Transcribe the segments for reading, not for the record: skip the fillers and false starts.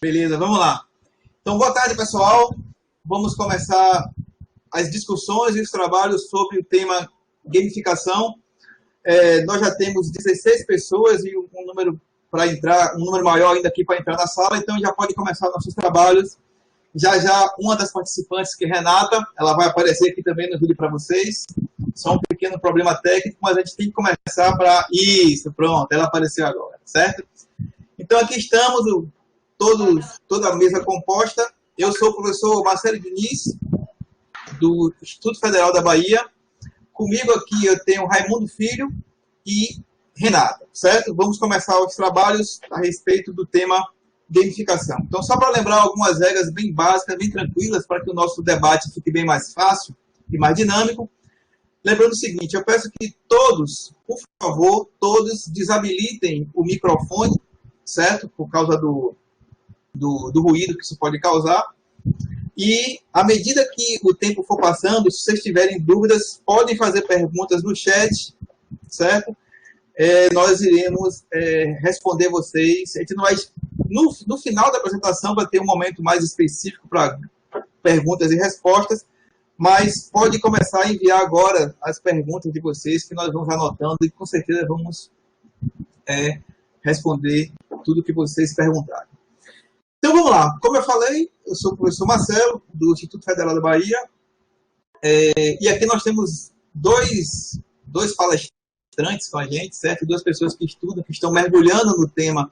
Beleza, vamos lá. Então, boa tarde, pessoal. Vamos começar as discussões e os trabalhos sobre o tema gamificação. Nós já temos 16 pessoas e um número para entrar, um número maior ainda aqui para entrar na sala, então já pode começar nossos trabalhos. Já já uma das participantes, que é Renata, ela vai aparecer aqui também no vídeo para vocês. Só um pequeno problema técnico, mas a gente tem que começar para... Isso, pronto, ela apareceu agora, certo? Então aqui estamos, toda a mesa composta. Eu sou o professor Marcelo Diniz, do Instituto Federal da Bahia. Comigo aqui eu tenho Raimundo Filho e Renata, certo? Vamos começar os trabalhos a respeito do tema gamificação. Então, só para lembrar algumas regras bem básicas, bem tranquilas, para que o nosso debate fique bem mais fácil e mais dinâmico. Lembrando o seguinte, eu peço que todos, por favor, todos desabilitem o microfone, certo? Por causa do ruído que isso pode causar. E, à medida que o tempo for passando, se vocês tiverem dúvidas, podem fazer perguntas no chat, certo? Nós iremos responder vocês. A gente não vai, no final da apresentação vai ter um momento mais específico para perguntas e respostas, mas pode começar a enviar agora as perguntas de vocês, que nós vamos anotando e com certeza vamos responder tudo que vocês perguntarem. Então vamos lá. Como eu falei, eu sou o professor Marcelo, do Instituto Federal da Bahia, e aqui nós temos dois palestrantes com a gente, certo? Duas pessoas que estudam, que estão mergulhando no tema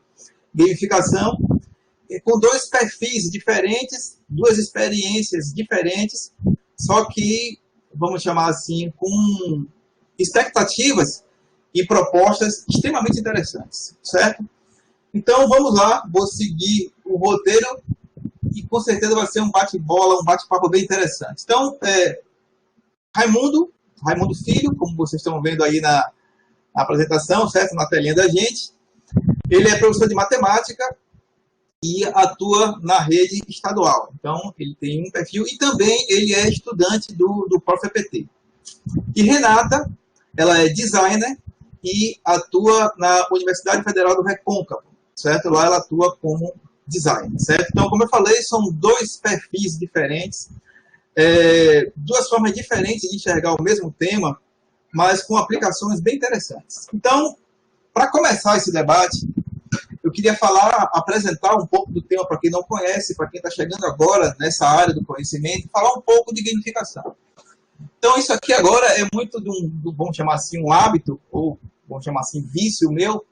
gamificação, com dois perfis diferentes, duas experiências diferentes, só que, vamos chamar assim, com expectativas e propostas extremamente interessantes, certo? Então, vamos lá, vou seguir o roteiro e com certeza vai ser um bate-bola, um bate-papo bem interessante. Então, Raimundo Filho, como vocês estão vendo aí na apresentação, certo? Na telinha da gente. Ele é professor de matemática e atua na rede estadual. Então, ele tem um perfil e também ele é estudante do ProfEPT. E Renata, ela é designer e atua na Universidade Federal do Recôncavo, certo? Lá ela atua como designer, certo? Então, como eu falei, são dois perfis diferentes, duas formas diferentes de enxergar o mesmo tema, mas com aplicações bem interessantes. Então, para começar esse debate, eu queria apresentar um pouco do tema para quem não conhece, para quem está chegando agora nessa área do conhecimento, falar um pouco de gamificação. Então, isso aqui agora é muito vamos chamar assim, um hábito, ou vamos chamar assim, vício meu.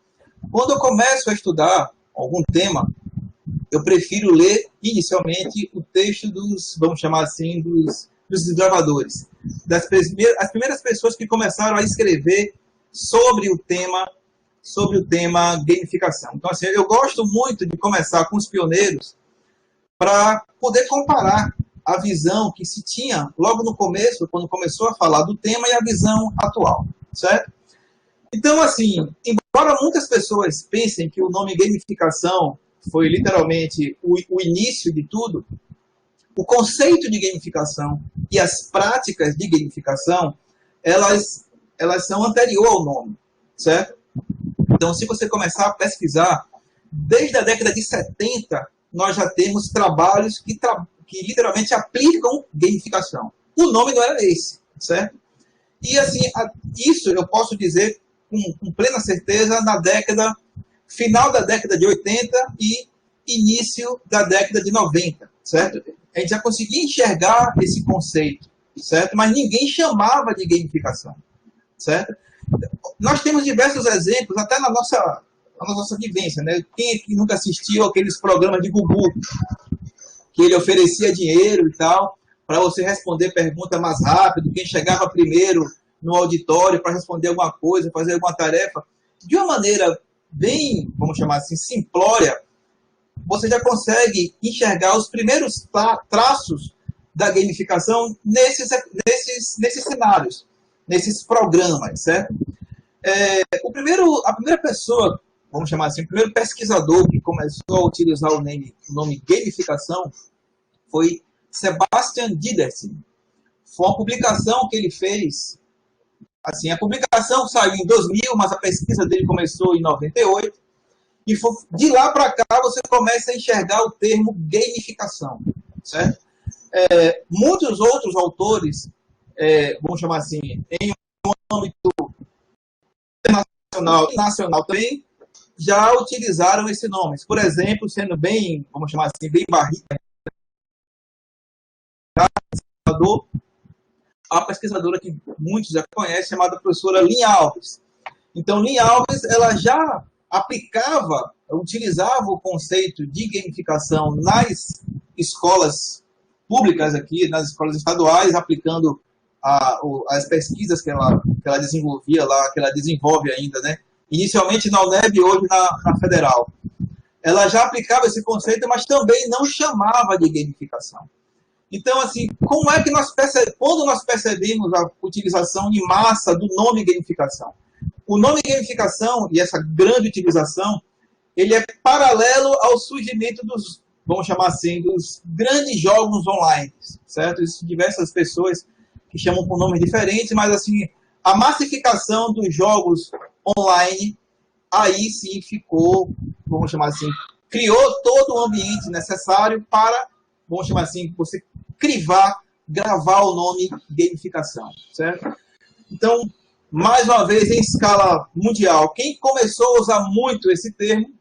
Quando eu começo a estudar algum tema, eu prefiro ler inicialmente o texto vamos chamar assim, dos desbravadores, as primeiras pessoas que começaram a escrever sobre o tema gamificação. Então, assim, eu gosto muito de começar com os pioneiros para poder comparar a visão que se tinha logo no começo, quando começou a falar do tema, e a visão atual, certo? Então, assim, embora muitas pessoas pensem que o nome gamificação foi literalmente o início de tudo, o conceito de gamificação e as práticas de gamificação, elas são anterior ao nome, certo? Então, se você começar a pesquisar, desde a década de 70, nós já temos trabalhos que literalmente aplicam gamificação. O nome não era esse, certo? E, assim, isso eu posso dizer com plena certeza final da década de 80 e início da década de 90, certo? A gente já conseguia enxergar esse conceito, certo? Mas ninguém chamava de gamificação, certo? Nós temos diversos exemplos, até na nossa vivência, né? Quem aqui nunca assistiu aqueles programas de Gugu, que ele oferecia dinheiro e tal, para você responder pergunta mais rápido, quem chegava primeiro no auditório para responder alguma coisa, fazer alguma tarefa, de uma maneira bem, vamos chamar assim, simplória, você já consegue enxergar os primeiros traços da gamificação nesses cenários, nesses programas, certo? A primeira pessoa, vamos chamar assim, o primeiro pesquisador que começou a utilizar o nome gamificação foi Sebastian Didersen. Foi uma publicação que ele fez. Assim, a publicação saiu em 2000, mas a pesquisa dele começou em 98. E de lá para cá você começa a enxergar o termo gamificação, certo? Muitos outros autores, vamos chamar assim, em um âmbito internacional e nacional também, já utilizaram esse nome. Por exemplo, sendo bem, vamos chamar assim, bem barriga, a pesquisadora que muitos já conhecem, chamada professora Lynn Alves. Então, Lynn Alves, ela já aplicava, utilizava o conceito de gamificação nas escolas públicas aqui, nas escolas estaduais, aplicando as pesquisas que ela desenvolvia lá, que ela desenvolve ainda, né? Inicialmente na UNEB e hoje na Federal. Ela já aplicava esse conceito, mas também não chamava de gamificação. Então, assim, como é que quando nós percebemos a utilização em massa do nome gamificação? O nome gamificação e essa grande utilização, ele é paralelo ao surgimento dos, vamos chamar assim, dos grandes jogos online, certo? Existem diversas pessoas que chamam por nomes diferentes, mas assim, a massificação dos jogos online, aí sim ficou, vamos chamar assim, criou todo o ambiente necessário para, vamos chamar assim, você gravar o nome gamificação, certo? Então, mais uma vez, em escala mundial, quem começou a usar muito esse termo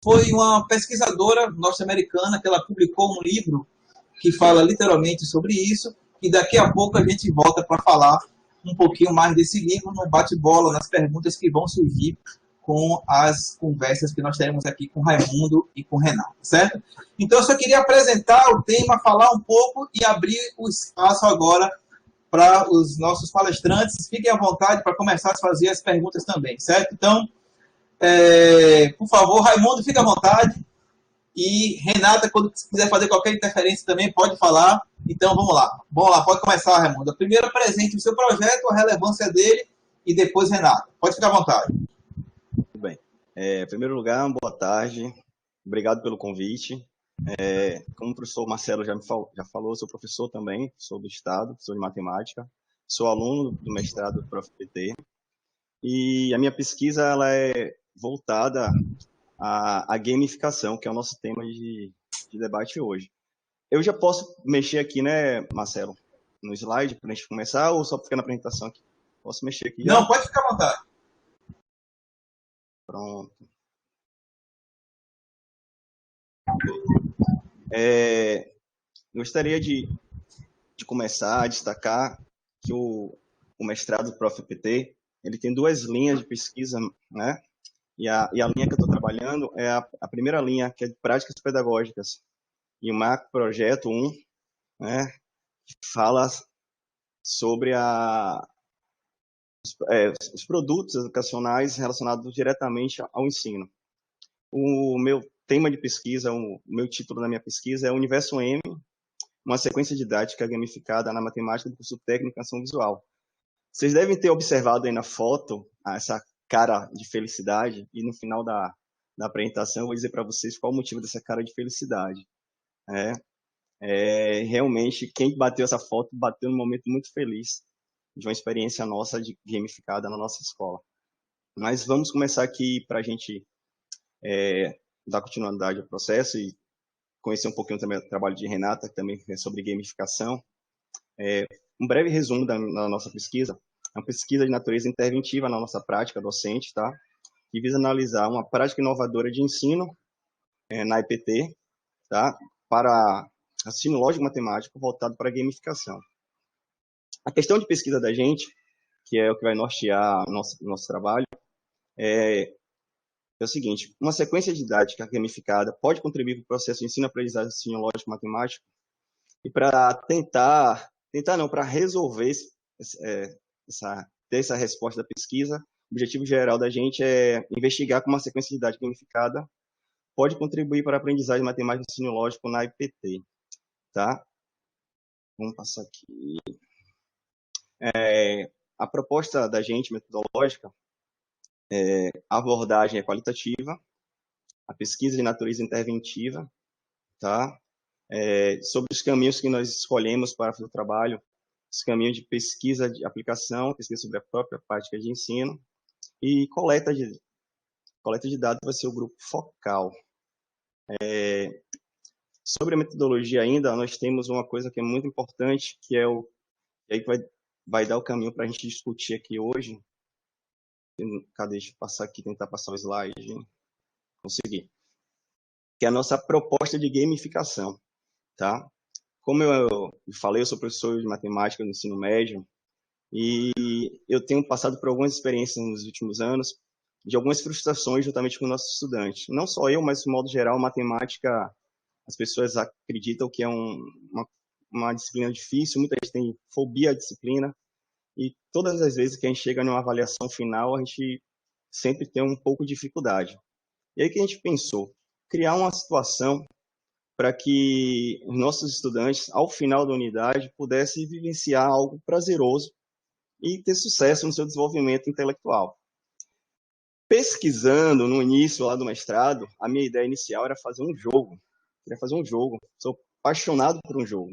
foi uma pesquisadora norte-americana, que ela publicou um livro que fala literalmente sobre isso, e daqui a pouco a gente volta para falar um pouquinho mais desse livro no bate-bola, nas perguntas que vão surgir com as conversas que nós teremos aqui com Raimundo e com Renato, certo? Então, eu só queria apresentar o tema, falar um pouco e abrir o espaço agora para os nossos palestrantes. Fiquem à vontade para começar a fazer as perguntas também, certo? Então, por favor, Raimundo, fique à vontade. E Renata, quando quiser fazer qualquer interferência também, pode falar. Então, vamos lá. Vamos lá, pode começar, Raimundo. Primeiro, apresente o seu projeto, a relevância dele, e depois, Renata. Pode ficar à vontade. Tudo bem. Em primeiro lugar, boa tarde. Obrigado pelo convite. Como o professor Marcelo já falou, eu sou professor também, sou do Estado, sou de matemática, sou aluno do mestrado do ProfPT, e a minha pesquisa ela é voltada à gamificação, que é o nosso tema de debate hoje. Eu já posso mexer aqui, né, Marcelo, no slide, para a gente começar, ou só ficar na apresentação aqui? Posso mexer aqui já? Não, pode ficar à vontade. Pronto. Gostaria de começar a destacar que o mestrado do ProfPT, ele tem duas linhas de pesquisa, né? E a linha que eu estou trabalhando é a primeira linha, que é de práticas pedagógicas, e o macro projeto 1, né, que fala sobre os produtos educacionais relacionados diretamente ao ensino. O meu tema de pesquisa, o meu título da minha pesquisa é Universo M, uma sequência didática gamificada na matemática do curso técnico em ação visual. Vocês devem ter observado aí na foto essa cara de felicidade, e no final da apresentação eu vou dizer para vocês qual o motivo dessa cara de felicidade. Realmente, quem bateu essa foto bateu num momento muito feliz de uma experiência nossa de gamificada na nossa escola. Mas vamos começar aqui para a gente dar continuidade ao processo e conhecer um pouquinho também o trabalho de Renata, que também é sobre gamificação. Um breve resumo da nossa pesquisa. É uma pesquisa de natureza interventiva na nossa prática docente, tá? Que visa analisar uma prática inovadora de ensino na EPT, tá? Para raciocínio lógico matemático voltado para a gamificação. A questão de pesquisa da gente, que é o que vai nortear o nosso trabalho, é o seguinte: uma sequência didática gamificada pode contribuir para o processo de ensino-aprendizagem raciocínio lógico matemático, e para para resolver ter essa resposta da pesquisa, o objetivo geral da gente é investigar como uma sequência didática gamificada pode contribuir para a aprendizagem matemática e ensino lógico na IPT, tá? Vamos passar aqui. A proposta da gente, metodológica, a abordagem é qualitativa, a pesquisa de natureza interventiva, tá? Sobre os caminhos que nós escolhemos para fazer o trabalho, os caminhos de pesquisa de aplicação, pesquisa sobre a própria prática de ensino e coleta Coleta de dados vai ser o grupo focal. Sobre a metodologia ainda, nós temos uma coisa que é muito importante, que é e aí que vai dar o caminho para a gente discutir aqui hoje. Cadê? Deixa eu passar aqui, tentar passar o slide. Consegui. Que é a nossa proposta de gamificação, tá? Como eu falei, eu sou professor de matemática no ensino médio e eu tenho passado por algumas experiências nos últimos anos de algumas frustrações juntamente com nossos estudantes. Não só eu, mas de modo geral, matemática, as pessoas acreditam que é uma disciplina difícil, muita gente tem fobia à disciplina e todas as vezes que a gente chega numa avaliação final, a gente sempre tem um pouco de dificuldade. E aí que a gente pensou? Criar uma situação para que os nossos estudantes, ao final da unidade, pudessem vivenciar algo prazeroso e ter sucesso no seu desenvolvimento intelectual. Pesquisando no início lá do mestrado, a minha ideia inicial era fazer um jogo. Eu queria fazer um jogo. Sou apaixonado por um jogo.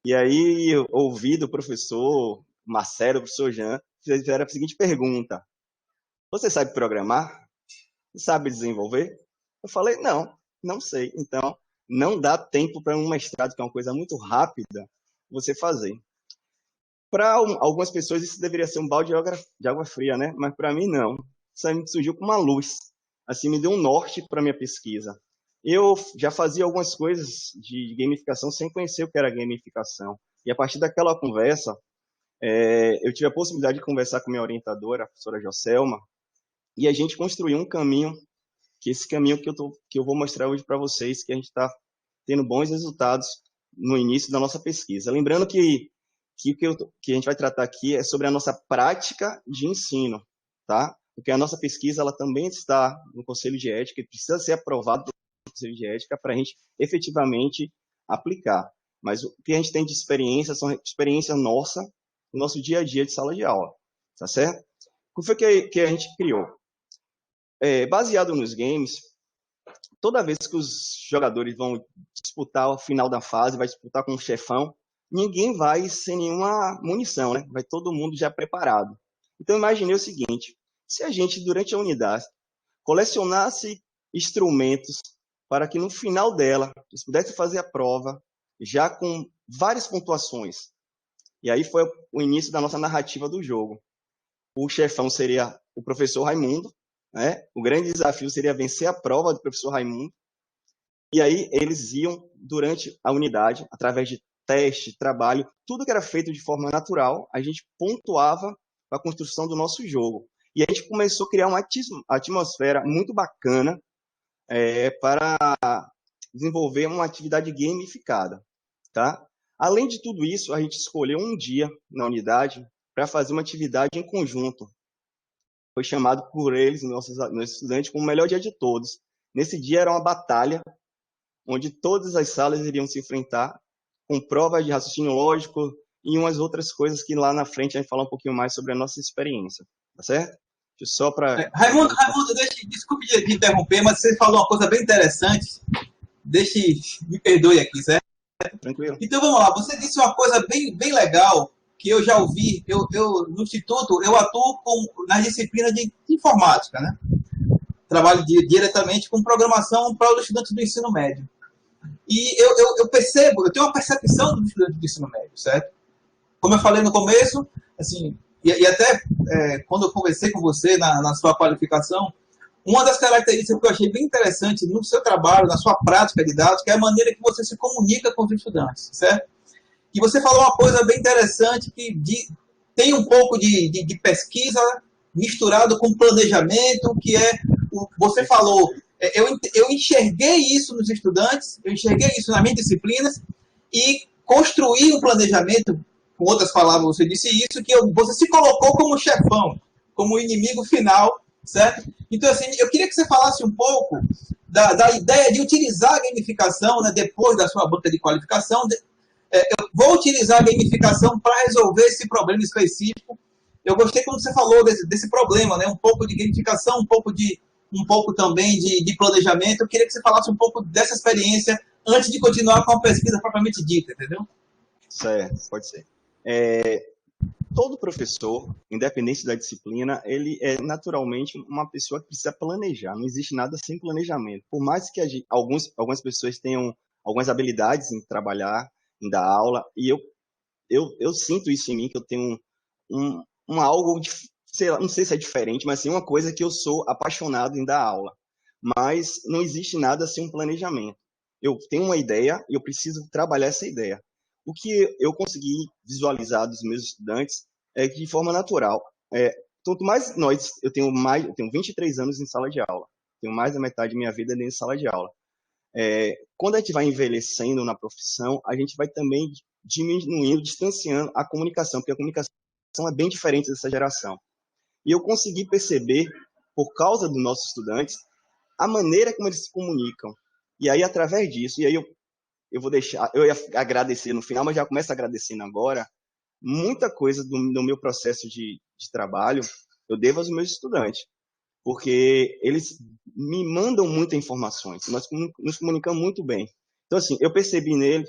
E aí, eu ouvi do professor Marcelo, do professor Jean, fizeram a seguinte pergunta: você sabe programar? Você sabe desenvolver? Eu falei, não sei. Então, não dá tempo para um mestrado, que é uma coisa muito rápida, você fazer. Para algumas pessoas, isso deveria ser um balde de água fria, né? Mas para mim, não. Isso aí me surgiu com uma luz. Assim, me deu um norte para minha pesquisa. Eu já fazia algumas coisas de gamificação sem conhecer o que era gamificação. E a partir daquela conversa, eu tive a possibilidade de conversar com minha orientadora, a professora Joselma, e a gente construiu um caminho, que esse caminho que eu vou mostrar hoje para vocês, que a gente está tendo bons resultados no início da nossa pesquisa. Lembrando que a gente vai tratar aqui é sobre a nossa prática de ensino, tá? Porque a nossa pesquisa ela também está no Conselho de Ética e precisa ser aprovado pelo Conselho de Ética para a gente efetivamente aplicar. Mas o que a gente tem de experiência são experiência nossa no nosso dia a dia de sala de aula, tá certo? O que foi que a gente criou? Baseado nos games, toda vez que os jogadores vão disputar o final da fase, vai disputar com um chefão, ninguém vai sem nenhuma munição, né? Vai todo mundo já preparado. Então, imaginei o seguinte: se a gente, durante a unidade, colecionasse instrumentos para que no final dela, eles pudessem fazer a prova já com várias pontuações. E aí foi o início da nossa narrativa do jogo. O chefão seria o professor Raimundo, né? O grande desafio seria vencer a prova do professor Raimundo. E aí eles iam, durante a unidade, através de teste, trabalho, tudo que era feito de forma natural, a gente pontuava para a construção do nosso jogo. E a gente começou a criar uma atmosfera muito bacana para desenvolver uma atividade gamificada, tá? Além de tudo isso, a gente escolheu um dia na unidade para fazer uma atividade em conjunto. Foi chamado por eles, nossos estudantes, como o melhor dia de todos. Nesse dia era uma batalha, onde todas as salas iriam se enfrentar com provas de raciocínio lógico e umas outras coisas que lá na frente a gente vai falar um pouquinho mais sobre a nossa experiência, tá certo? Só para... Raimundo, desculpe de interromper, mas você falou uma coisa bem interessante. Me perdoe aqui, certo? Tranquilo. Então vamos lá, você disse uma coisa bem legal que eu já ouvi. No Instituto, eu atuo na disciplina de informática, né? Trabalho diretamente com programação para os estudantes do ensino médio. E eu percebo, eu tenho uma percepção dos estudantes do ensino médio, certo? Como eu falei no começo, assim, e até quando eu conversei com você na sua qualificação, uma das características que eu achei bem interessante no seu trabalho, na sua prática didática, é a maneira que você se comunica com os estudantes, certo? E você falou uma coisa bem interessante que tem um pouco de pesquisa misturado com planejamento, que você falou, eu enxerguei isso nos estudantes, eu enxerguei isso nas minhas disciplinas e construí um planejamento, com outras palavras você disse isso, que você se colocou como chefão, como inimigo final, certo? Então, assim, eu queria que você falasse um pouco da ideia de utilizar a gamificação, né, depois da sua banca de qualificação. Eu vou utilizar a gamificação para resolver esse problema específico. Eu gostei quando você falou desse problema, né? Um pouco de gamificação, um pouco também de planejamento. Eu queria que você falasse um pouco dessa experiência antes de continuar com a pesquisa propriamente dita, entendeu? Certo, pode ser. todo professor, independente da disciplina, ele é naturalmente uma pessoa que precisa planejar. Não existe nada sem planejamento. Por mais que algumas pessoas tenham algumas habilidades em trabalhar, em dar aula, e eu sinto isso em mim, que eu tenho algo, sei lá, não sei se é diferente, mas assim, uma coisa que eu sou apaixonado em dar aula. Mas não existe nada sem um planejamento. Eu tenho uma ideia e eu preciso trabalhar essa ideia. O que eu consegui visualizar dos meus estudantes é que, de forma natural, quanto mais eu tenho 23 anos em sala de aula, tenho mais da metade da minha vida dentro de sala de aula. Quando a gente vai envelhecendo na profissão, a gente vai também diminuindo, distanciando a comunicação, porque a comunicação é bem diferente dessa geração. E eu consegui perceber, por causa dos nossos estudantes, a maneira como eles se comunicam. E aí, através disso, e aí eu vou deixar, eu ia agradecer no final, mas já começo agradecendo agora, muita coisa do meu processo de trabalho eu devo aos meus estudantes, porque eles me mandam muitas informações, nós nos comunicamos muito bem. Então, assim, eu percebi nele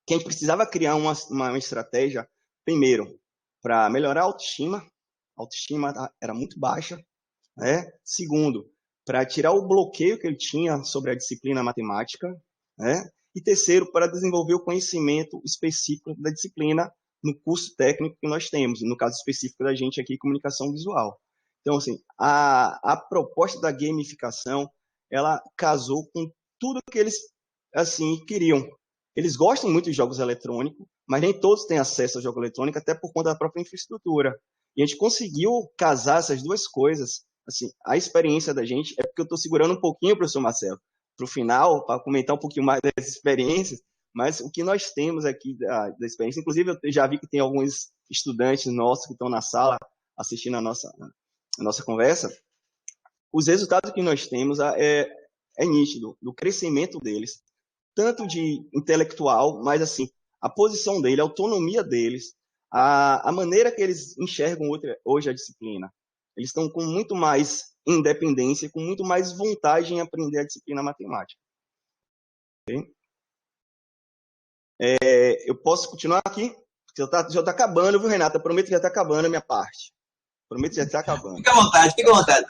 que a gente precisava criar uma estratégia, primeiro, para melhorar a autoestima era muito baixa, né? Segundo, para tirar o bloqueio que ele tinha sobre a disciplina matemática, né? E terceiro, para desenvolver o conhecimento específico da disciplina no curso técnico que nós temos, no caso específico da gente aqui, comunicação visual. Então, assim, a proposta da gamificação, ela casou com tudo que eles, assim, queriam. Eles gostam muito de jogos eletrônicos, mas nem todos têm acesso ao jogo eletrônico, até por conta da própria infraestrutura. E a gente conseguiu casar essas duas coisas. Assim, a experiência da gente, é porque eu estou segurando um pouquinho, professor Marcelo, para o final, para comentar um pouquinho mais das experiências, mas o que nós temos aqui da experiência, inclusive eu já vi que tem alguns estudantes nossos que estão na sala assistindo a nossa conversa, os resultados que nós temos é nítido, do crescimento deles, tanto de intelectual, mas assim, a posição dele, a autonomia deles, a maneira que eles enxergam hoje a disciplina. Eles estão com muito mais independência, com muito mais vontade em aprender a disciplina matemática. Okay? Eu posso continuar aqui? Já está acabando, viu, Renata? Eu prometo que já está acabando a minha parte. Prometo que já está acabando. Fica à vontade, fica à vontade.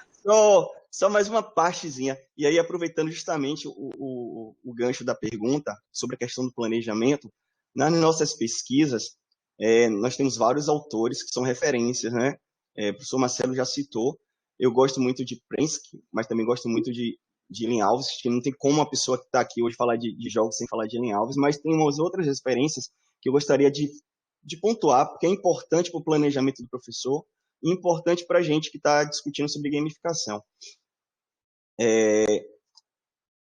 Só mais uma partezinha. E aí, aproveitando justamente o gancho da pergunta sobre a questão do planejamento, nas nossas pesquisas, nós temos vários autores que são referências, né? O professor Marcelo já citou. Eu gosto muito de Prensky, mas também gosto muito de Lin Alves, que não tem como uma pessoa que está aqui hoje falar de jogos sem falar de Lin Alves, mas tem umas outras referências que eu gostaria de pontuar, porque é importante para o planejamento do professor e importante para a gente que está discutindo sobre gamificação.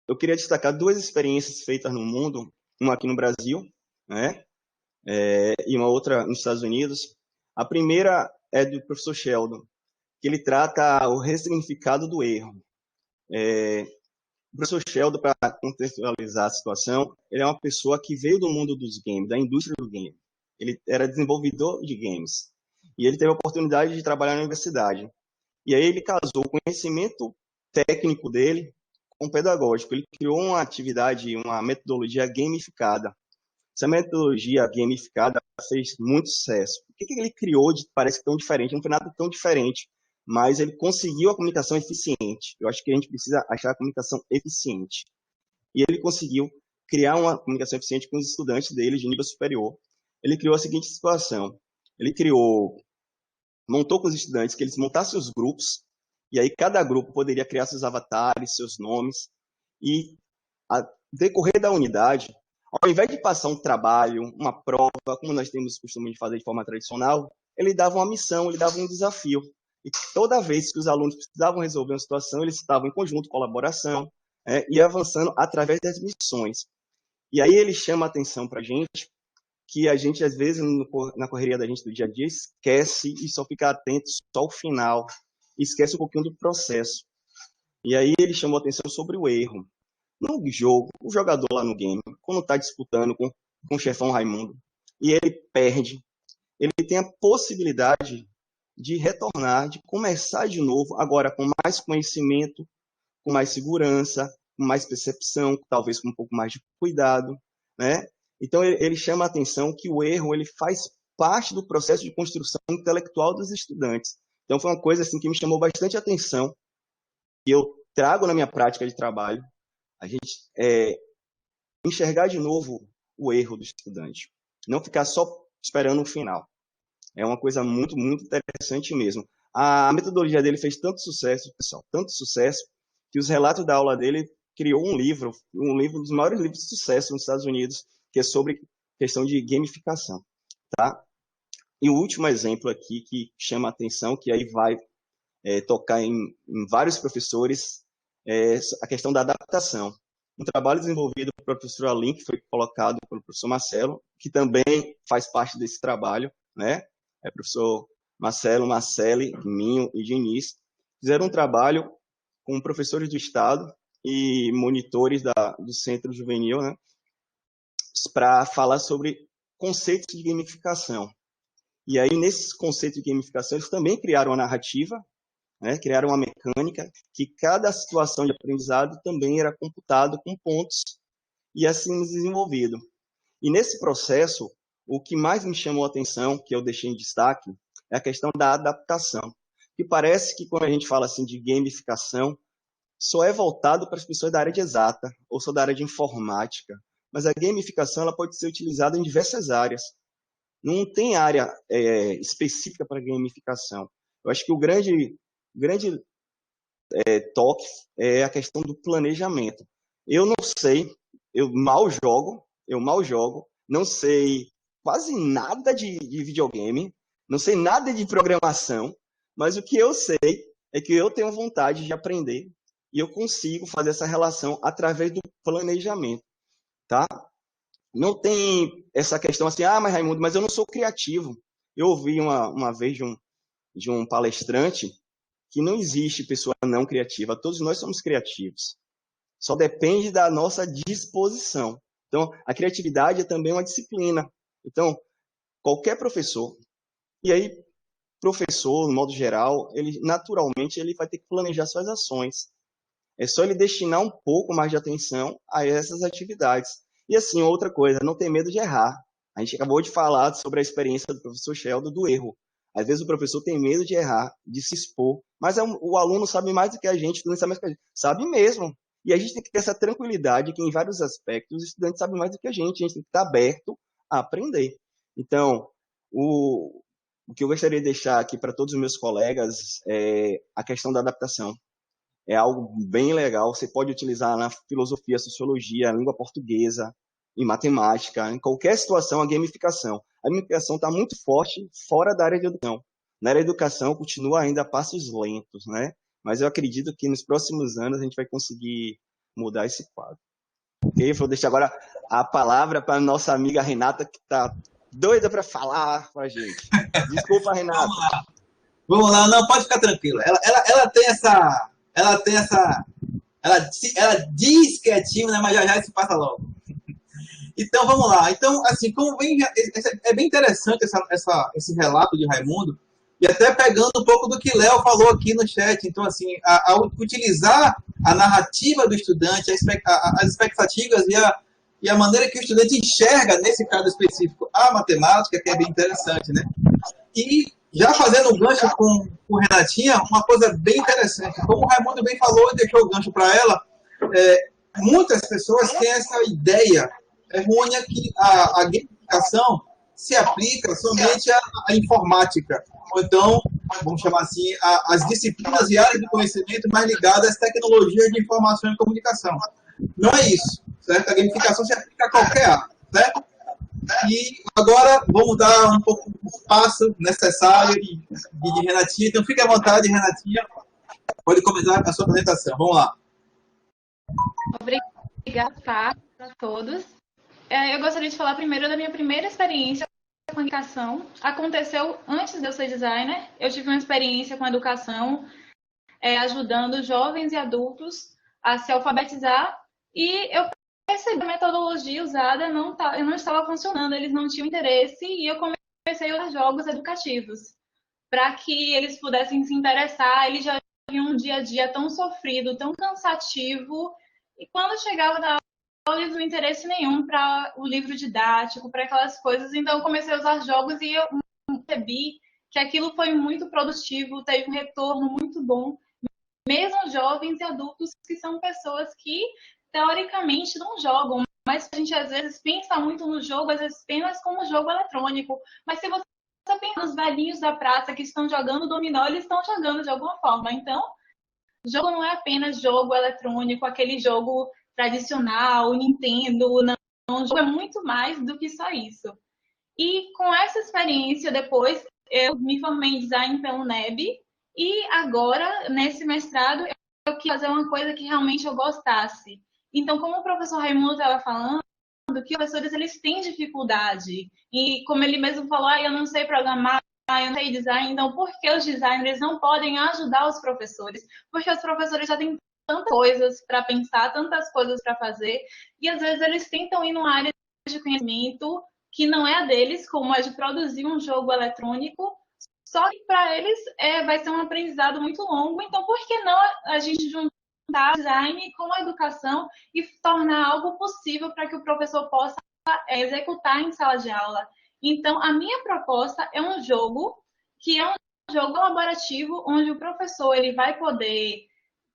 Eu queria destacar duas experiências feitas no mundo, uma aqui no Brasil, né? E uma outra nos Estados Unidos. A primeira é do professor Sheldon, que ele trata o ressignificado do erro. O professor Sheldon, para contextualizar a situação, ele é uma pessoa que veio do mundo dos games, da indústria do game. Ele era desenvolvedor de games. E ele teve a oportunidade de trabalhar na universidade. E aí ele casou o conhecimento técnico dele com o pedagógico. Ele criou uma atividade, uma metodologia gamificada. Essa metodologia gamificada fez muito sucesso. O que ele criou de parece tão diferente? Não foi nada tão diferente, mas ele conseguiu a comunicação eficiente. Eu acho que a gente precisa achar a comunicação eficiente. E ele conseguiu criar uma comunicação eficiente com os estudantes dele de nível superior. Ele criou a seguinte situação. Ele montou com os estudantes que eles montassem os grupos, e aí cada grupo poderia criar seus avatares, seus nomes, e a decorrer da unidade, ao invés de passar um trabalho, uma prova, como nós temos o costume de fazer de forma tradicional, ele dava uma missão, ele dava um desafio. E toda vez que os alunos precisavam resolver uma situação, eles estavam em conjunto, colaboração, e avançando através das missões. E aí ele chama a atenção para a gente, que a gente, às vezes, na correria da gente do dia a dia, esquece e só fica atento só ao final, esquece um pouquinho do processo. E aí ele chamou a atenção sobre o erro. No jogo, o jogador lá no game, quando está disputando com o chefão Raimundo, e ele perde, ele tem a possibilidade de retornar, de começar de novo, agora com mais conhecimento, com mais segurança, com mais percepção, talvez com um pouco mais de cuidado, né? Então ele chama a atenção que o erro ele faz parte do processo de construção intelectual dos estudantes. Então, foi uma coisa assim, que me chamou bastante atenção, que eu trago na minha prática de trabalho, a gente enxergar de novo o erro do estudante, não ficar só esperando o final. É uma coisa muito, muito interessante mesmo. A metodologia dele fez tanto sucesso, pessoal, tanto sucesso, que os relatos da aula dele criou um livro dos maiores livros de sucesso nos Estados Unidos, que é sobre questão de gamificação, tá? E o último exemplo aqui que chama a atenção, que aí vai tocar em vários professores, é a questão da adaptação. Um trabalho desenvolvido pelo professor Alim, que foi colocado pelo professor Marcelo, que também faz parte desse trabalho, né? Professor Marcelo, Marcele, Minho e Diniz, fizeram um trabalho com professores do Estado e monitores do Centro Juvenil, né? Para falar sobre conceitos de gamificação. E aí, nesses conceitos de gamificação, eles também criaram uma narrativa, né? Criaram uma mecânica, que cada situação de aprendizado também era computado com pontos e assim desenvolvido. E nesse processo, o que mais me chamou a atenção, que eu deixei em destaque, é a questão da adaptação. Que parece que quando a gente fala assim de gamificação, só é voltado para as pessoas da área de exata ou só da área de informática. Mas a gamificação ela pode ser utilizada em diversas áreas. Não tem área específica para gamificação. Eu acho que o grande toque é a questão do planejamento. Eu não sei, eu mal jogo, não sei quase nada de videogame, não sei nada de programação, mas o que eu sei é que eu tenho vontade de aprender e eu consigo fazer essa relação através do planejamento, tá? Não tem essa questão assim, mas Raimundo, mas eu não sou criativo. Eu ouvi uma vez de um palestrante que não existe pessoa não criativa, todos nós somos criativos. Só depende da nossa disposição. Então, a criatividade é também uma disciplina. Então, qualquer professor, e aí, professor, no modo geral, ele naturalmente ele vai ter que planejar suas ações. É só ele destinar um pouco mais de atenção a essas atividades. E assim, outra coisa, não tem medo de errar. A gente acabou de falar sobre a experiência do professor Sheldon do erro. Às vezes o professor tem medo de errar, de se expor, mas o aluno sabe mais do que a gente, o estudante sabe mais do que a gente. Sabe mesmo. E a gente tem que ter essa tranquilidade que, em vários aspectos, os estudantes sabem mais do que a gente tem que estar aberto a aprender. Então, o que eu gostaria de deixar aqui para todos os meus colegas é a questão da adaptação. É algo bem legal, você pode utilizar na filosofia, sociologia, língua portuguesa, em matemática, em qualquer situação, a gamificação. A gamificação está muito forte fora da área de educação. Na área de educação, continua ainda a passos lentos, né? Mas eu acredito que nos próximos anos a gente vai conseguir mudar esse quadro. Ok? Vou deixar agora a palavra para a nossa amiga Renata, que está doida para falar para a gente. Desculpa, Renata. Vamos lá, não, pode ficar tranquila. Ela tem essa... Ela diz que é tímida, mas já isso passa logo. Então, vamos lá. Então, assim, como bem, é bem interessante esse relato de Raimundo, e até pegando um pouco do que Léo falou aqui no chat. Então, assim, utilizar a narrativa do estudante, as expectativas e a maneira que o estudante enxerga, nesse caso específico, a matemática, que é bem interessante, né? E já fazendo um gancho com Renatinha, uma coisa bem interessante. Como o Raimundo bem falou e deixou o gancho para ela, muitas pessoas têm essa ideia errônea que a gamificação se aplica somente à informática, ou então, vamos chamar assim, às disciplinas e áreas de conhecimento mais ligadas às tecnologias de informação e comunicação. Não é isso, certo? A gamificação se aplica a qualquer área, certo? E agora vamos dar um pouco o espaço necessário de Renatinha. Então, fique à vontade, Renatinha. Pode começar a sua apresentação. Vamos lá. Obrigada a todos. Eu gostaria de falar primeiro da minha primeira experiência com educação. Aconteceu antes de eu ser designer. Eu tive uma experiência com educação, ajudando jovens e adultos a se alfabetizar. E eu percebi que a metodologia usada não estava funcionando. Eles não tinham interesse e eu comecei a usar jogos educativos para que eles pudessem se interessar. Eles já viam um dia a dia tão sofrido, tão cansativo. E quando chegava na olhos o interesse nenhum para o livro didático, para aquelas coisas. Então, eu comecei a usar jogos e eu percebi que aquilo foi muito produtivo, teve um retorno muito bom, mesmo jovens e adultos que são pessoas que, teoricamente, não jogam, mas a gente às vezes pensa muito no jogo, às vezes apenas como jogo eletrônico. Mas se você pensa nos velhinhos da praça que estão jogando dominó, eles estão jogando de alguma forma. Então, jogo não é apenas jogo eletrônico, aquele jogo tradicional, Nintendo, não. O jogo é muito mais do que só isso. E com essa experiência, depois, eu me formei em design pelo NEB, e agora, nesse mestrado, eu quis fazer uma coisa que realmente eu gostasse. Então, como o professor Raimundo estava falando, que os professores eles têm dificuldade. E como ele mesmo falou, eu não sei programar, eu não sei design, então por que os designers não podem ajudar os professores? Porque os professores já têm tantas coisas para pensar, tantas coisas para fazer, e às vezes eles tentam ir numa área de conhecimento que não é a deles, como é de produzir um jogo eletrônico, só que para eles vai ser um aprendizado muito longo. Então, por que não a gente juntar design com a educação e tornar algo possível para que o professor possa executar em sala de aula? Então, a minha proposta é um jogo que é um jogo colaborativo, onde o professor ele vai poder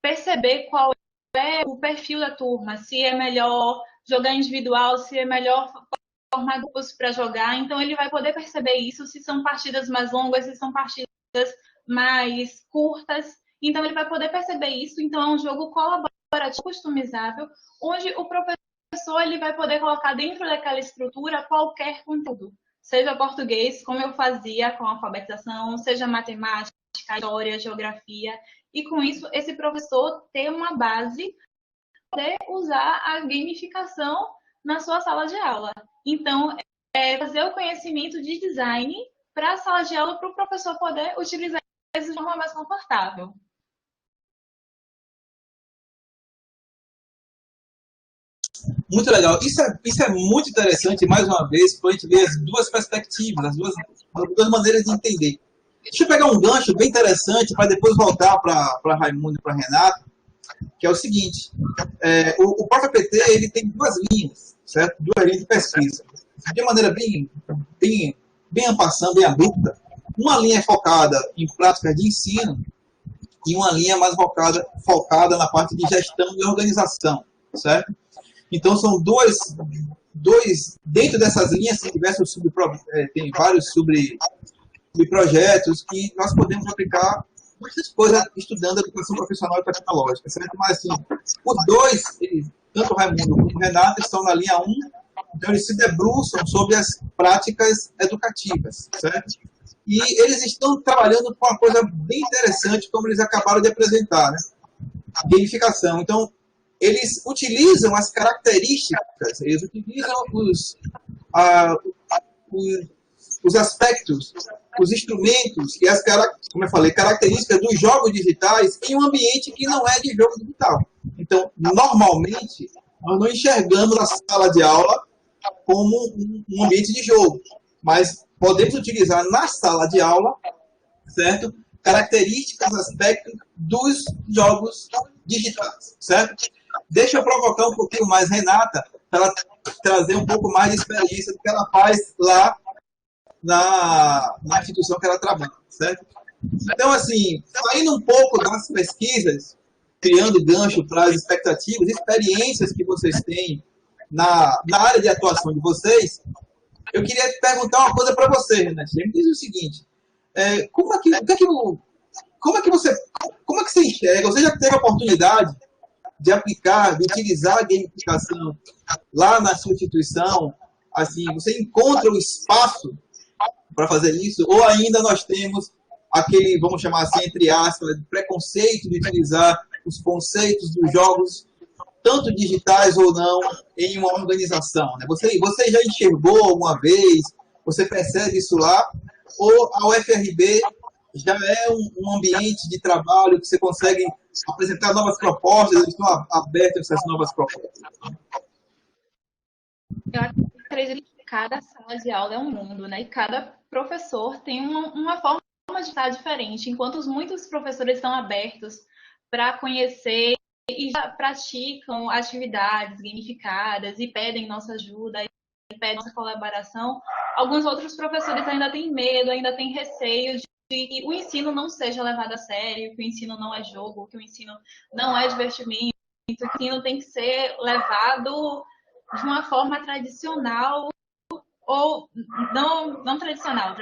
perceber qual é o perfil da turma, se é melhor jogar individual, se é melhor formar grupos para jogar. Então, ele vai poder perceber isso, se são partidas mais longas, se são partidas mais curtas. Então, ele vai poder perceber isso. Então, é um jogo colaborativo, customizável, onde o professor ele vai poder colocar dentro daquela estrutura qualquer conteúdo. Seja português, como eu fazia com a alfabetização, seja matemática, história, geografia. E, com isso, esse professor ter uma base para poder usar a gamificação na sua sala de aula. Então, fazer o conhecimento de design para a sala de aula, para o professor poder utilizar isso de forma mais confortável. Muito legal. Isso é muito interessante, mais uma vez, para a gente ver as duas perspectivas, as duas maneiras de entender. Deixa eu pegar um gancho bem interessante para depois voltar para Raimundo e para Renato, que é o seguinte. O próprio PT ele tem duas linhas, certo? Duas linhas de pesquisa. De maneira bem en passant, bem abrupta. Uma linha é focada em práticas de ensino e uma linha mais focada na parte de gestão e organização, certo? Então, são dois dentro dessas linhas, tem vários subprojetos que nós podemos aplicar muitas coisas estudando educação profissional e tecnológica, certo? Mas, assim, os dois, tanto o Raimundo como o Renato, estão na linha 1, então eles se debruçam sobre as práticas educativas, certo? E eles estão trabalhando com uma coisa bem interessante, como eles acabaram de apresentar, né? Gamificação. Então, eles utilizam as características, eles utilizam os aspectos, os instrumentos e como eu falei, características dos jogos digitais em um ambiente que não é de jogo digital. Então, normalmente, nós não enxergamos a sala de aula como um ambiente de jogo, mas podemos utilizar na sala de aula, certo? Características, aspectos dos jogos digitais, certo? Deixa eu provocar um pouquinho mais Renata, para ela trazer um pouco mais de experiência do que ela faz lá na instituição que ela trabalha, certo? Então, assim, saindo um pouco das pesquisas, criando gancho para as expectativas, experiências que vocês têm na área de atuação de vocês, eu queria perguntar uma coisa para você, Renata. Me diz o seguinte, como é que você enxerga, você já teve a oportunidade de aplicar, de utilizar a gamificação lá na sua instituição? Assim, você encontra o espaço para fazer isso? Ou ainda nós temos aquele, vamos chamar assim, entre aspas, preconceito de utilizar os conceitos dos jogos, tanto digitais ou não, em uma organização, né? Você já enxergou alguma vez? Você percebe isso lá? Ou a UFRB já é um ambiente de trabalho que você consegue apresentar novas propostas, eles estão abertos a essas novas propostas? Eu acredito que cada sala de aula é um mundo, né? E cada professor tem uma forma de estar diferente. Enquanto muitos professores estão abertos para conhecer e já praticam atividades gamificadas e pedem nossa ajuda, e pedem nossa colaboração, alguns outros professores ainda têm medo, ainda têm receio de que o ensino não seja levado a sério, que o ensino não é jogo, que o ensino não é divertimento, que o ensino tem que ser levado de uma forma tradicional ou não tradicional,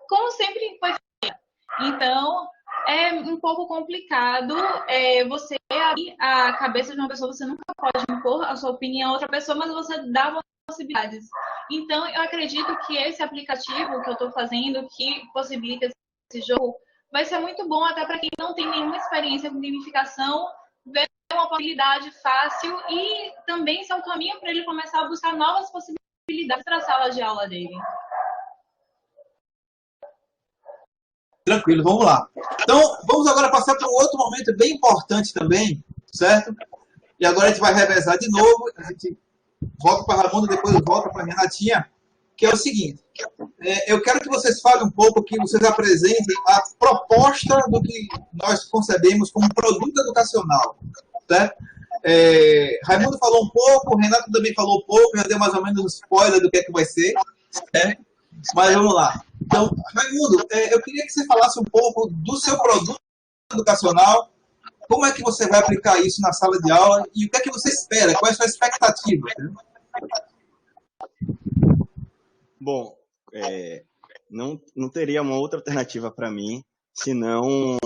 como sempre foi feito. Então, é um pouco complicado você abrir a cabeça de uma pessoa, você nunca pode impor a sua opinião a outra pessoa, mas você dá possibilidades. Então, eu acredito que esse aplicativo que eu estou fazendo, que possibilita esse jogo, vai ser muito bom até para quem não tem nenhuma experiência com gamificação, ver uma possibilidade fácil e também ser um caminho para ele começar a buscar novas possibilidades para a sala de aula dele. Tranquilo, vamos lá. Então, vamos agora passar para um outro momento bem importante também, certo? E agora a gente vai revezar de novo, a gente volta para a Ramona, depois volta para a Renatinha, que é o seguinte, eu quero que vocês falem um pouco, que vocês apresentem a proposta do que nós concebemos como produto educacional, certo? Raimundo falou um pouco, o Renato também falou um pouco, já deu mais ou menos um spoiler do que é que vai ser, certo? Mas vamos lá. Então, Raimundo, eu queria que você falasse um pouco do seu produto educacional, como é que você vai aplicar isso na sala de aula e o que é que você espera, qual é a sua expectativa? Né? Bom, não teria uma outra alternativa para mim senão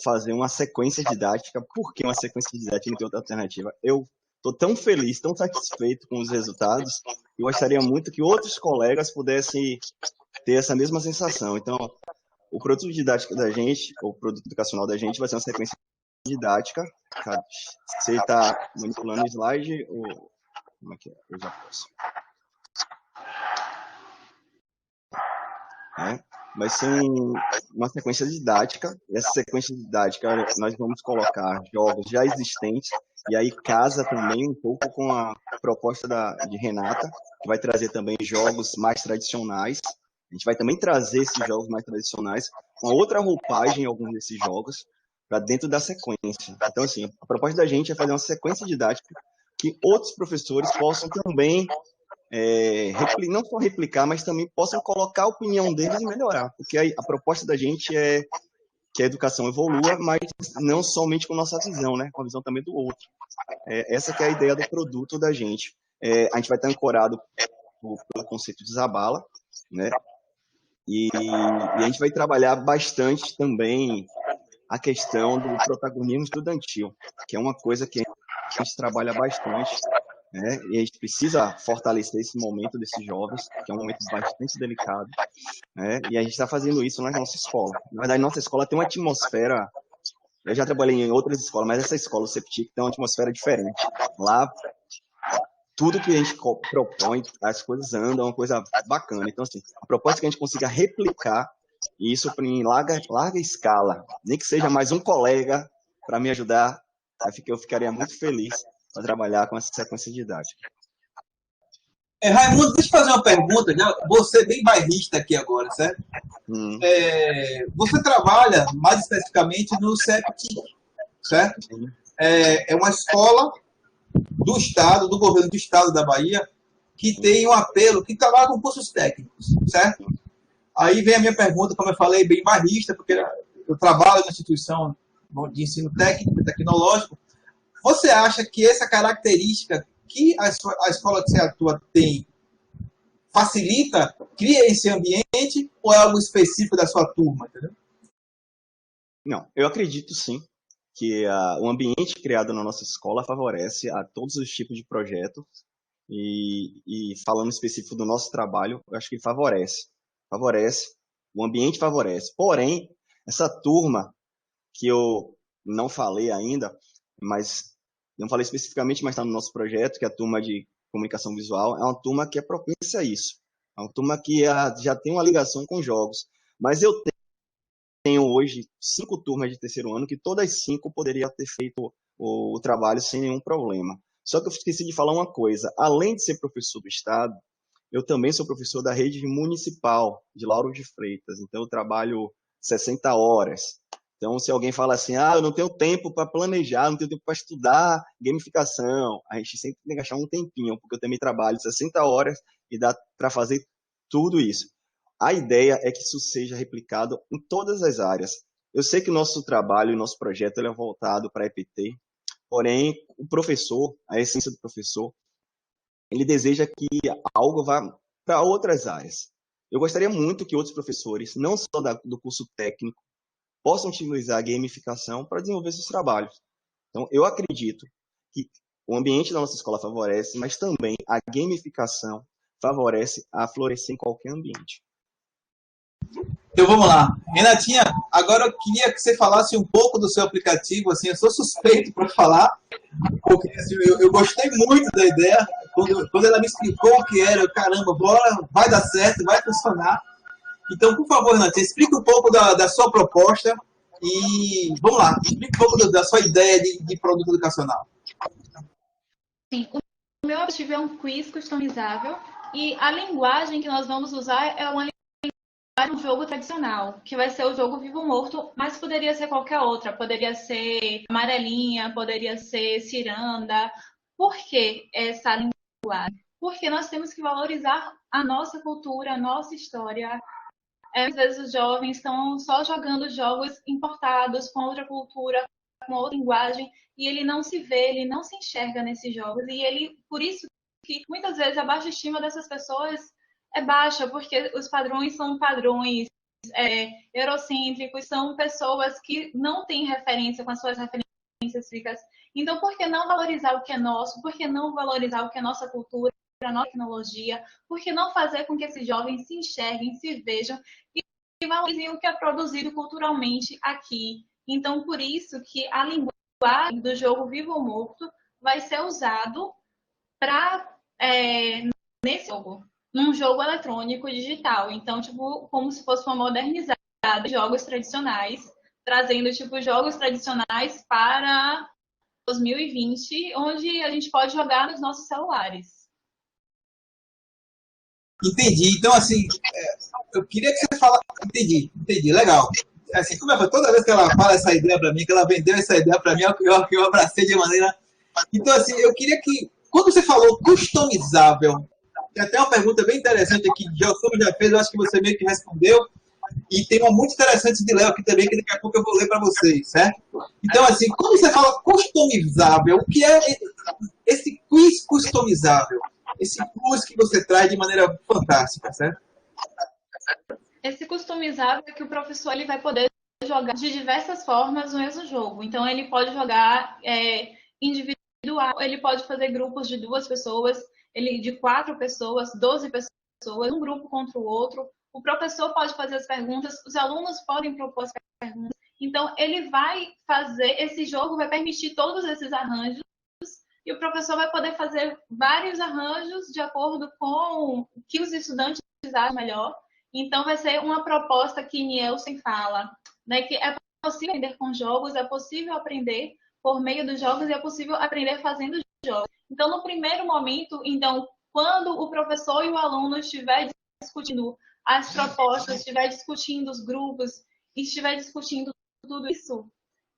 fazer uma sequência didática. Por que uma sequência didática não tem outra alternativa? Eu estou tão feliz, tão satisfeito com os resultados, eu gostaria muito que outros colegas pudessem ter essa mesma sensação. Então, o produto didático da gente, o produto educacional da gente vai ser uma sequência didática. Você está manipulando o slide ou como é que é? Eu já posso. Vai ser uma sequência didática. Essa sequência didática nós vamos colocar jogos já existentes e aí casa também um pouco com a proposta de Renata, que vai trazer também jogos mais tradicionais. A gente vai também trazer esses jogos mais tradicionais com outra roupagem em alguns desses jogos para dentro da sequência. Então, assim, a proposta da gente é fazer uma sequência didática que outros professores possam também não só replicar, mas também possam colocar a opinião deles e melhorar. Porque a proposta da gente é que a educação evolua, mas não somente com nossa visão, né? Com a visão também do outro. Essa que é a ideia do produto da gente. A gente vai estar ancorado pelo conceito de Zabala, né? E a gente vai trabalhar bastante também a questão do protagonismo estudantil, que é uma coisa que a gente trabalha bastante, né? E a gente precisa fortalecer esse momento desses jovens, que é um momento bastante delicado, né? E a gente está fazendo isso na nossa escola. Na verdade, nossa escola tem uma atmosfera. Eu já trabalhei em outras escolas, mas essa escola, o CEPTIC, tem uma atmosfera diferente. Lá, tudo que a gente propõe, as coisas andam, é uma coisa bacana. Então, assim, a proposta é que a gente consiga replicar isso em larga escala. Nem que seja mais um colega para me ajudar, eu ficaria muito feliz para trabalhar com essa sequência didática. Raimundo, deixa eu fazer uma pergunta, já vou ser bem bairrista aqui agora, certo? Você trabalha mais especificamente no CEPTIC, certo? É uma escola do Estado, do governo do Estado da Bahia, que tem um apelo, que trabalha com cursos técnicos, certo? Aí vem a minha pergunta, como eu falei, bem bairrista, porque eu trabalho na instituição de ensino técnico e tecnológico. Você acha que essa característica que a escola que você atua tem facilita, cria esse ambiente, ou é algo específico da sua turma, entendeu? Não, eu acredito sim que o ambiente criado na nossa escola favorece a todos os tipos de projetos e falando específico do nosso trabalho, eu acho que favorece, o ambiente favorece. Porém, essa turma que eu não falei ainda, mas não falei especificamente, mas está no nosso projeto, que é a turma de comunicação visual, é uma turma que é propícia a isso. É uma turma que já tem uma ligação com jogos. Mas eu tenho hoje 5 turmas de terceiro ano que todas 5 poderiam ter feito o trabalho sem nenhum problema. Só que eu esqueci de falar uma coisa. Além de ser professor do Estado, eu também sou professor da rede municipal de Lauro de Freitas. Então, eu trabalho 60 horas. Então, se alguém fala assim, eu não tenho tempo para planejar, não tenho tempo para estudar gamificação, a gente sempre tem que achar um tempinho, porque eu também trabalho 60 horas e dá para fazer tudo isso. A ideia é que isso seja replicado em todas as áreas. Eu sei que o nosso trabalho, o nosso projeto ele é voltado para a EPT, porém, o professor, a essência do professor, ele deseja que algo vá para outras áreas. Eu gostaria muito que outros professores, não só do curso técnico, possam utilizar a gamificação para desenvolver seus trabalhos. Então, eu acredito que o ambiente da nossa escola favorece, mas também a gamificação favorece a florescer em qualquer ambiente. Então vamos lá. Renatinha, agora eu queria que você falasse um pouco do seu aplicativo. Assim, eu sou suspeito para falar, porque assim, eu gostei muito da ideia. Quando ela me explicou o que era, caramba, bora, vai dar certo, vai funcionar. Então, por favor, Renatinha, explica um pouco da sua proposta e vamos lá, explica um pouco da sua ideia de produto educacional. Sim, o meu objetivo é um quiz customizável e a linguagem que nós vamos usar é uma linguagem de um jogo tradicional, que vai ser o jogo Vivo Morto, mas poderia ser qualquer outra, poderia ser amarelinha, poderia ser ciranda. Por que essa linguagem? Porque nós temos que valorizar a nossa cultura, a nossa história. Às vezes os jovens estão só jogando jogos importados com outra cultura, com outra linguagem, e ele não se vê, ele não se enxerga nesses jogos. E ele, por isso que muitas vezes a baixa estima dessas pessoas é baixa, porque os padrões são padrões eurocêntricos, são pessoas que não têm referência com as suas referências físicas. Então, por que não valorizar o que é nosso? Por que não valorizar o que é nossa cultura, a nossa tecnologia? Por que não fazer com que esses jovens se enxerguem, se vejam e valorizem o que é produzido culturalmente aqui? Então, por isso que a linguagem do jogo Vivo ou Morto vai ser usado nesse jogo, num jogo eletrônico digital. Então, tipo, como se fosse uma modernizada de jogos tradicionais, trazendo, tipo, jogos tradicionais para 2020, onde a gente pode jogar nos nossos celulares. Entendi. Então, assim, eu queria que você falasse... Entendi, legal. Assim, como toda vez que ela fala essa ideia para mim, que ela vendeu essa ideia para mim, eu abracei de maneira... Então, assim, eu queria que... Quando você falou customizável, tem até uma pergunta bem interessante aqui que o José já fez, eu acho que você meio que respondeu, e tem uma muito interessante de Léo aqui também, que daqui a pouco eu vou ler para vocês, certo? Então, assim, quando você fala customizável, o que é esse quiz customizável? Esse quiz que você traz de maneira fantástica, certo? Esse customizável é que o professor ele vai poder jogar de diversas formas o mesmo jogo. Então, ele pode jogar individual, ele pode fazer grupos de 2 pessoas, de 4 pessoas, 12 pessoas, um grupo contra o outro. O professor pode fazer as perguntas, os alunos podem propor as perguntas. Então, ele vai fazer, esse jogo vai permitir todos esses arranjos e o professor vai poder fazer vários arranjos de acordo com o que os estudantes acham melhor. Então, vai ser uma proposta que Nielsen fala, né, que é possível aprender com jogos, é possível aprender por meio dos jogos e é possível aprender fazendo jogos. Então, no primeiro momento, quando o professor e o aluno estiver discutindo as propostas, estiver discutindo os grupos, estiver discutindo tudo isso,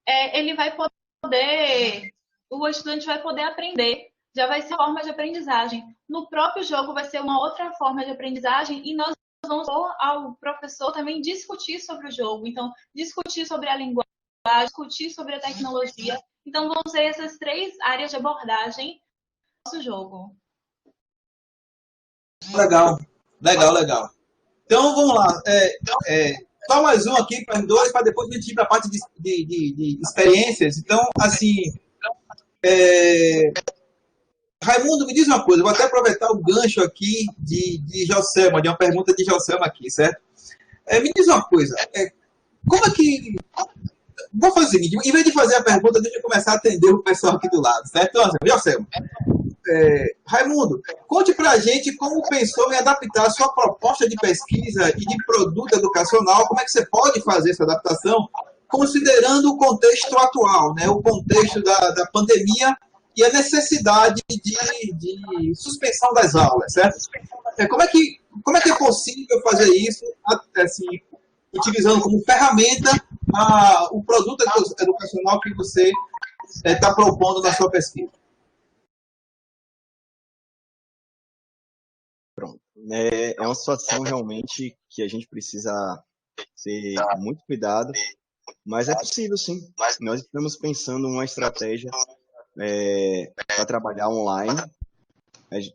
ele vai poder, o estudante vai poder aprender, já vai ser uma forma de aprendizagem. No próprio jogo vai ser uma outra forma de aprendizagem e nós vamos ao professor também discutir sobre o jogo. Então, discutir sobre a linguagem, discutir sobre a tecnologia. Então, vão ser essas 3 áreas de abordagem do nosso jogo. Legal. Então, vamos lá. Só mais um aqui para os 2, para depois a gente ir para a parte de experiências. Então, assim, Raimundo, me diz uma coisa, eu vou até aproveitar o gancho aqui de Joselma, de uma pergunta de Joselma aqui, certo? Me diz uma coisa, como é que... Vou fazer o seguinte, em vez de fazer a pergunta, deixa eu começar a atender o pessoal aqui do lado, certo? Então, assim, Joselma, Raimundo, conte para a gente como pensou em adaptar a sua proposta de pesquisa e de produto educacional, como é que você pode fazer essa adaptação, considerando o contexto atual, né? O contexto da pandemia e a necessidade de suspensão das aulas, certo? Como é que é possível fazer isso, assim, utilizando como ferramenta o produto educacional que você está propondo na sua pesquisa? Pronto. É uma situação realmente que a gente precisa ter muito cuidado, mas é possível sim. Nós estamos pensando uma estratégia para trabalhar online.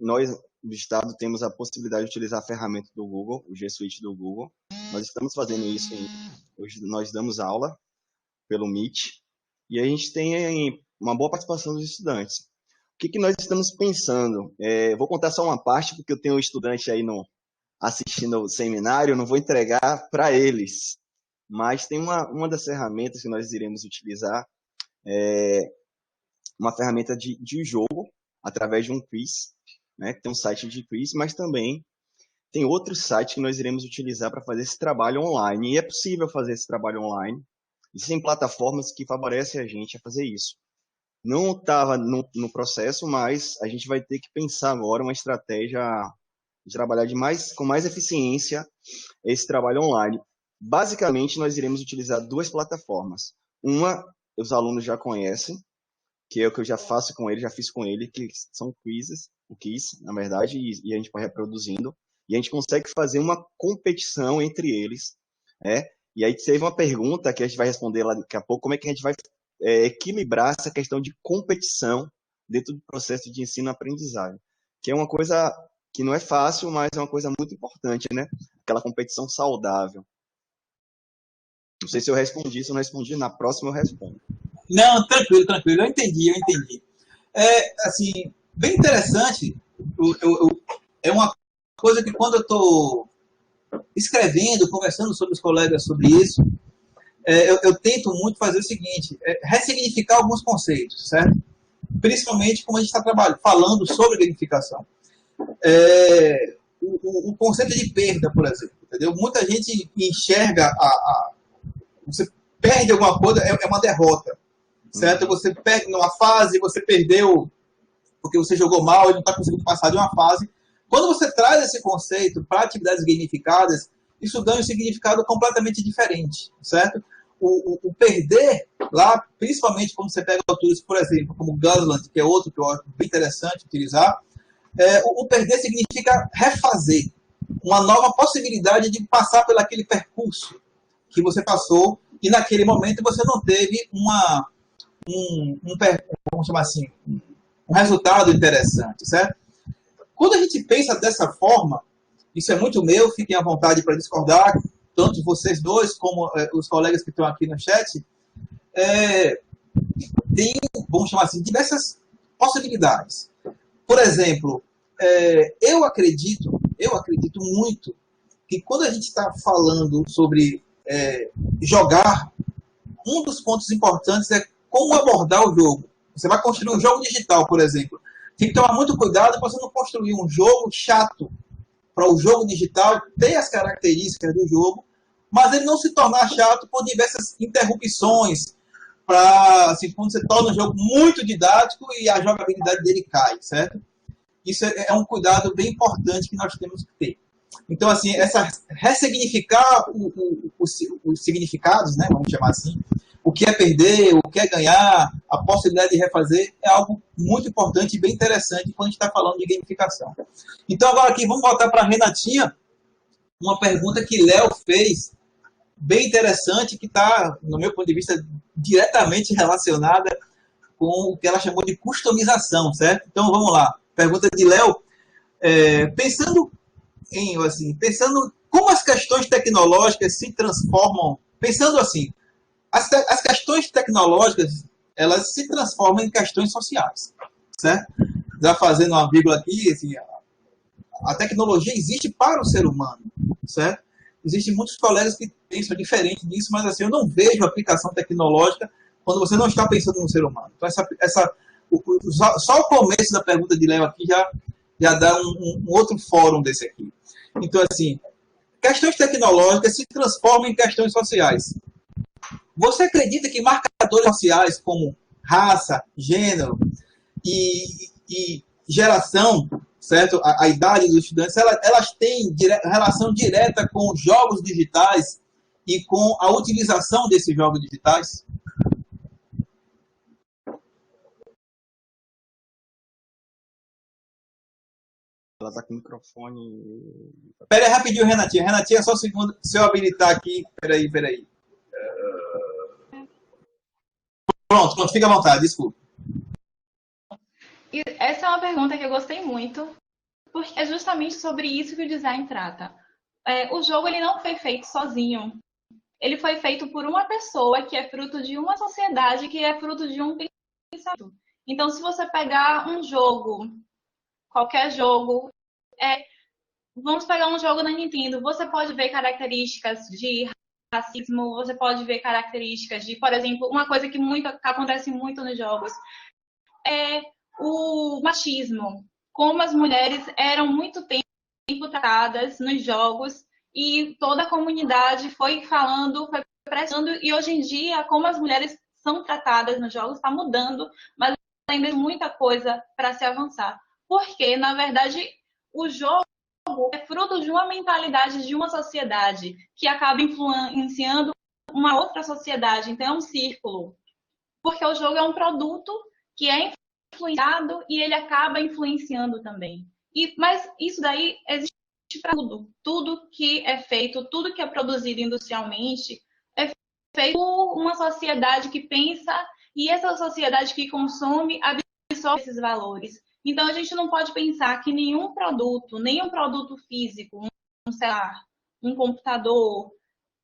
Nós, do Estado, temos a possibilidade de utilizar a ferramenta do Google, o G Suite do Google. Nós estamos fazendo isso. Hoje nós damos aula pelo Meet e a gente tem uma boa participação dos estudantes. O que nós estamos pensando? Vou contar só uma parte, porque eu tenho um estudante aí assistindo o seminário, eu não vou entregar para eles. Mas tem uma das ferramentas que nós iremos utilizar, uma ferramenta de jogo, através de um quiz, né? Tem um site de quiz, mas também tem outro site que nós iremos utilizar para fazer esse trabalho online. E é possível fazer esse trabalho online. Existem plataformas que favorecem a gente a fazer isso. Não estava no processo, mas a gente vai ter que pensar agora uma estratégia de trabalhar com mais eficiência esse trabalho online. Basicamente, nós iremos utilizar duas plataformas. Uma, os alunos já conhecem, que é o que eu já faço com ele, já fiz com ele, que são quizzes, o quiz, na verdade, e a gente vai reproduzindo, e a gente consegue fazer uma competição entre eles, E aí teve uma pergunta que a gente vai responder lá daqui a pouco, como é que a gente vai equilibrar essa questão de competição dentro do processo de ensino-aprendizagem, que é uma coisa que não é fácil, mas é uma coisa muito importante, né? Aquela competição saudável. Não sei se eu respondi, se eu não respondi, na próxima eu respondo. Não, tranquilo, eu entendi. Assim, bem interessante, é uma coisa que quando eu estou escrevendo, conversando sobre os colegas sobre isso, eu tento muito fazer o seguinte, ressignificar alguns conceitos, certo? Principalmente como a gente está falando sobre gamificação. O conceito de perda, por exemplo, entendeu? Muita gente enxerga você perde alguma coisa, é uma derrota, certo? Você perde numa fase, você perdeu porque você jogou mal e não está conseguindo passar de uma fase. Quando você traz esse conceito para atividades gamificadas, isso ganha um significado completamente diferente, certo? O perder, lá, principalmente quando você pega autores, por exemplo, como Gusland, que é outro que eu acho bem interessante utilizar, o perder significa refazer, uma nova possibilidade de passar por aquele percurso que você passou e naquele momento você não teve vamos chamar assim, um resultado interessante, certo? Quando a gente pensa dessa forma, isso é muito meu, fiquem à vontade para discordar, tanto vocês dois como os colegas que estão aqui no chat, tem, vamos chamar assim, diversas possibilidades. Por exemplo, eu acredito muito que quando a gente está falando sobre jogar, um dos pontos importantes é como abordar o jogo. Você vai construir um jogo digital, por exemplo. Tem que tomar muito cuidado para você não construir um jogo chato, para o jogo digital ter as características do jogo, mas ele não se tornar chato por diversas interrupções, para assim, quando você torna o jogo muito didático e a jogabilidade dele cai, certo? Isso é um cuidado bem importante que nós temos que ter. Então, assim, ressignificar os significados, né, vamos chamar assim, o que é perder, o que é ganhar, a possibilidade de refazer, é algo muito importante e bem interessante quando a gente está falando de gamificação. Então, agora aqui, vamos voltar para a Renatinha, uma pergunta que Léo fez, bem interessante, que está, no meu ponto de vista, diretamente relacionada com o que ela chamou de customização, certo? Então, vamos lá. Pergunta de Léo, pensando como as questões tecnológicas se transformam, pensando assim, as questões tecnológicas, elas se transformam em questões sociais, certo? Já fazendo uma vírgula aqui, assim, a tecnologia existe para o ser humano, certo? Existem muitos colegas que pensam diferente disso, mas assim, eu não vejo aplicação tecnológica quando você não está pensando no ser humano. Então, só o começo da pergunta de Léo aqui já dá um outro fórum desse aqui. Então, assim, questões tecnológicas se transformam em questões sociais. Você acredita que marcadores sociais como raça, gênero e geração, certo? A idade dos estudantes, elas têm relação direta com jogos digitais e com a utilização desses jogos digitais? Ela tá com o microfone. Pera aí rapidinho, Renatinha. Renatinha, só um segundo. Se eu habilitar aqui. Peraí. Pronto, fica à vontade, desculpa. E essa é uma pergunta que eu gostei muito, porque é justamente sobre isso que o design trata. O jogo ele não foi feito sozinho. Ele foi feito por uma pessoa que é fruto de uma sociedade, que é fruto de um pensamento. Então, se você pegar um jogo, qualquer jogo, vamos pegar um jogo da Nintendo, você pode ver características de racismo, você pode ver características de, por exemplo, uma coisa que acontece muito nos jogos é o machismo. Como as mulheres eram muito tempo tratadas nos jogos e toda a comunidade foi falando, foi prestando, e hoje em dia, como as mulheres são tratadas nos jogos, está mudando, mas ainda tem muita coisa para se avançar. Porque, na verdade, o jogo é fruto de uma mentalidade de uma sociedade que acaba influenciando uma outra sociedade. Então, é um círculo. Porque o jogo é um produto que é influenciado e ele acaba influenciando também. Mas isso daí existe para tudo. Tudo que é feito, tudo que é produzido industrialmente é feito por uma sociedade que pensa e essa sociedade que consome absorve esses valores. Então, a gente não pode pensar que nenhum produto físico, um celular, um computador,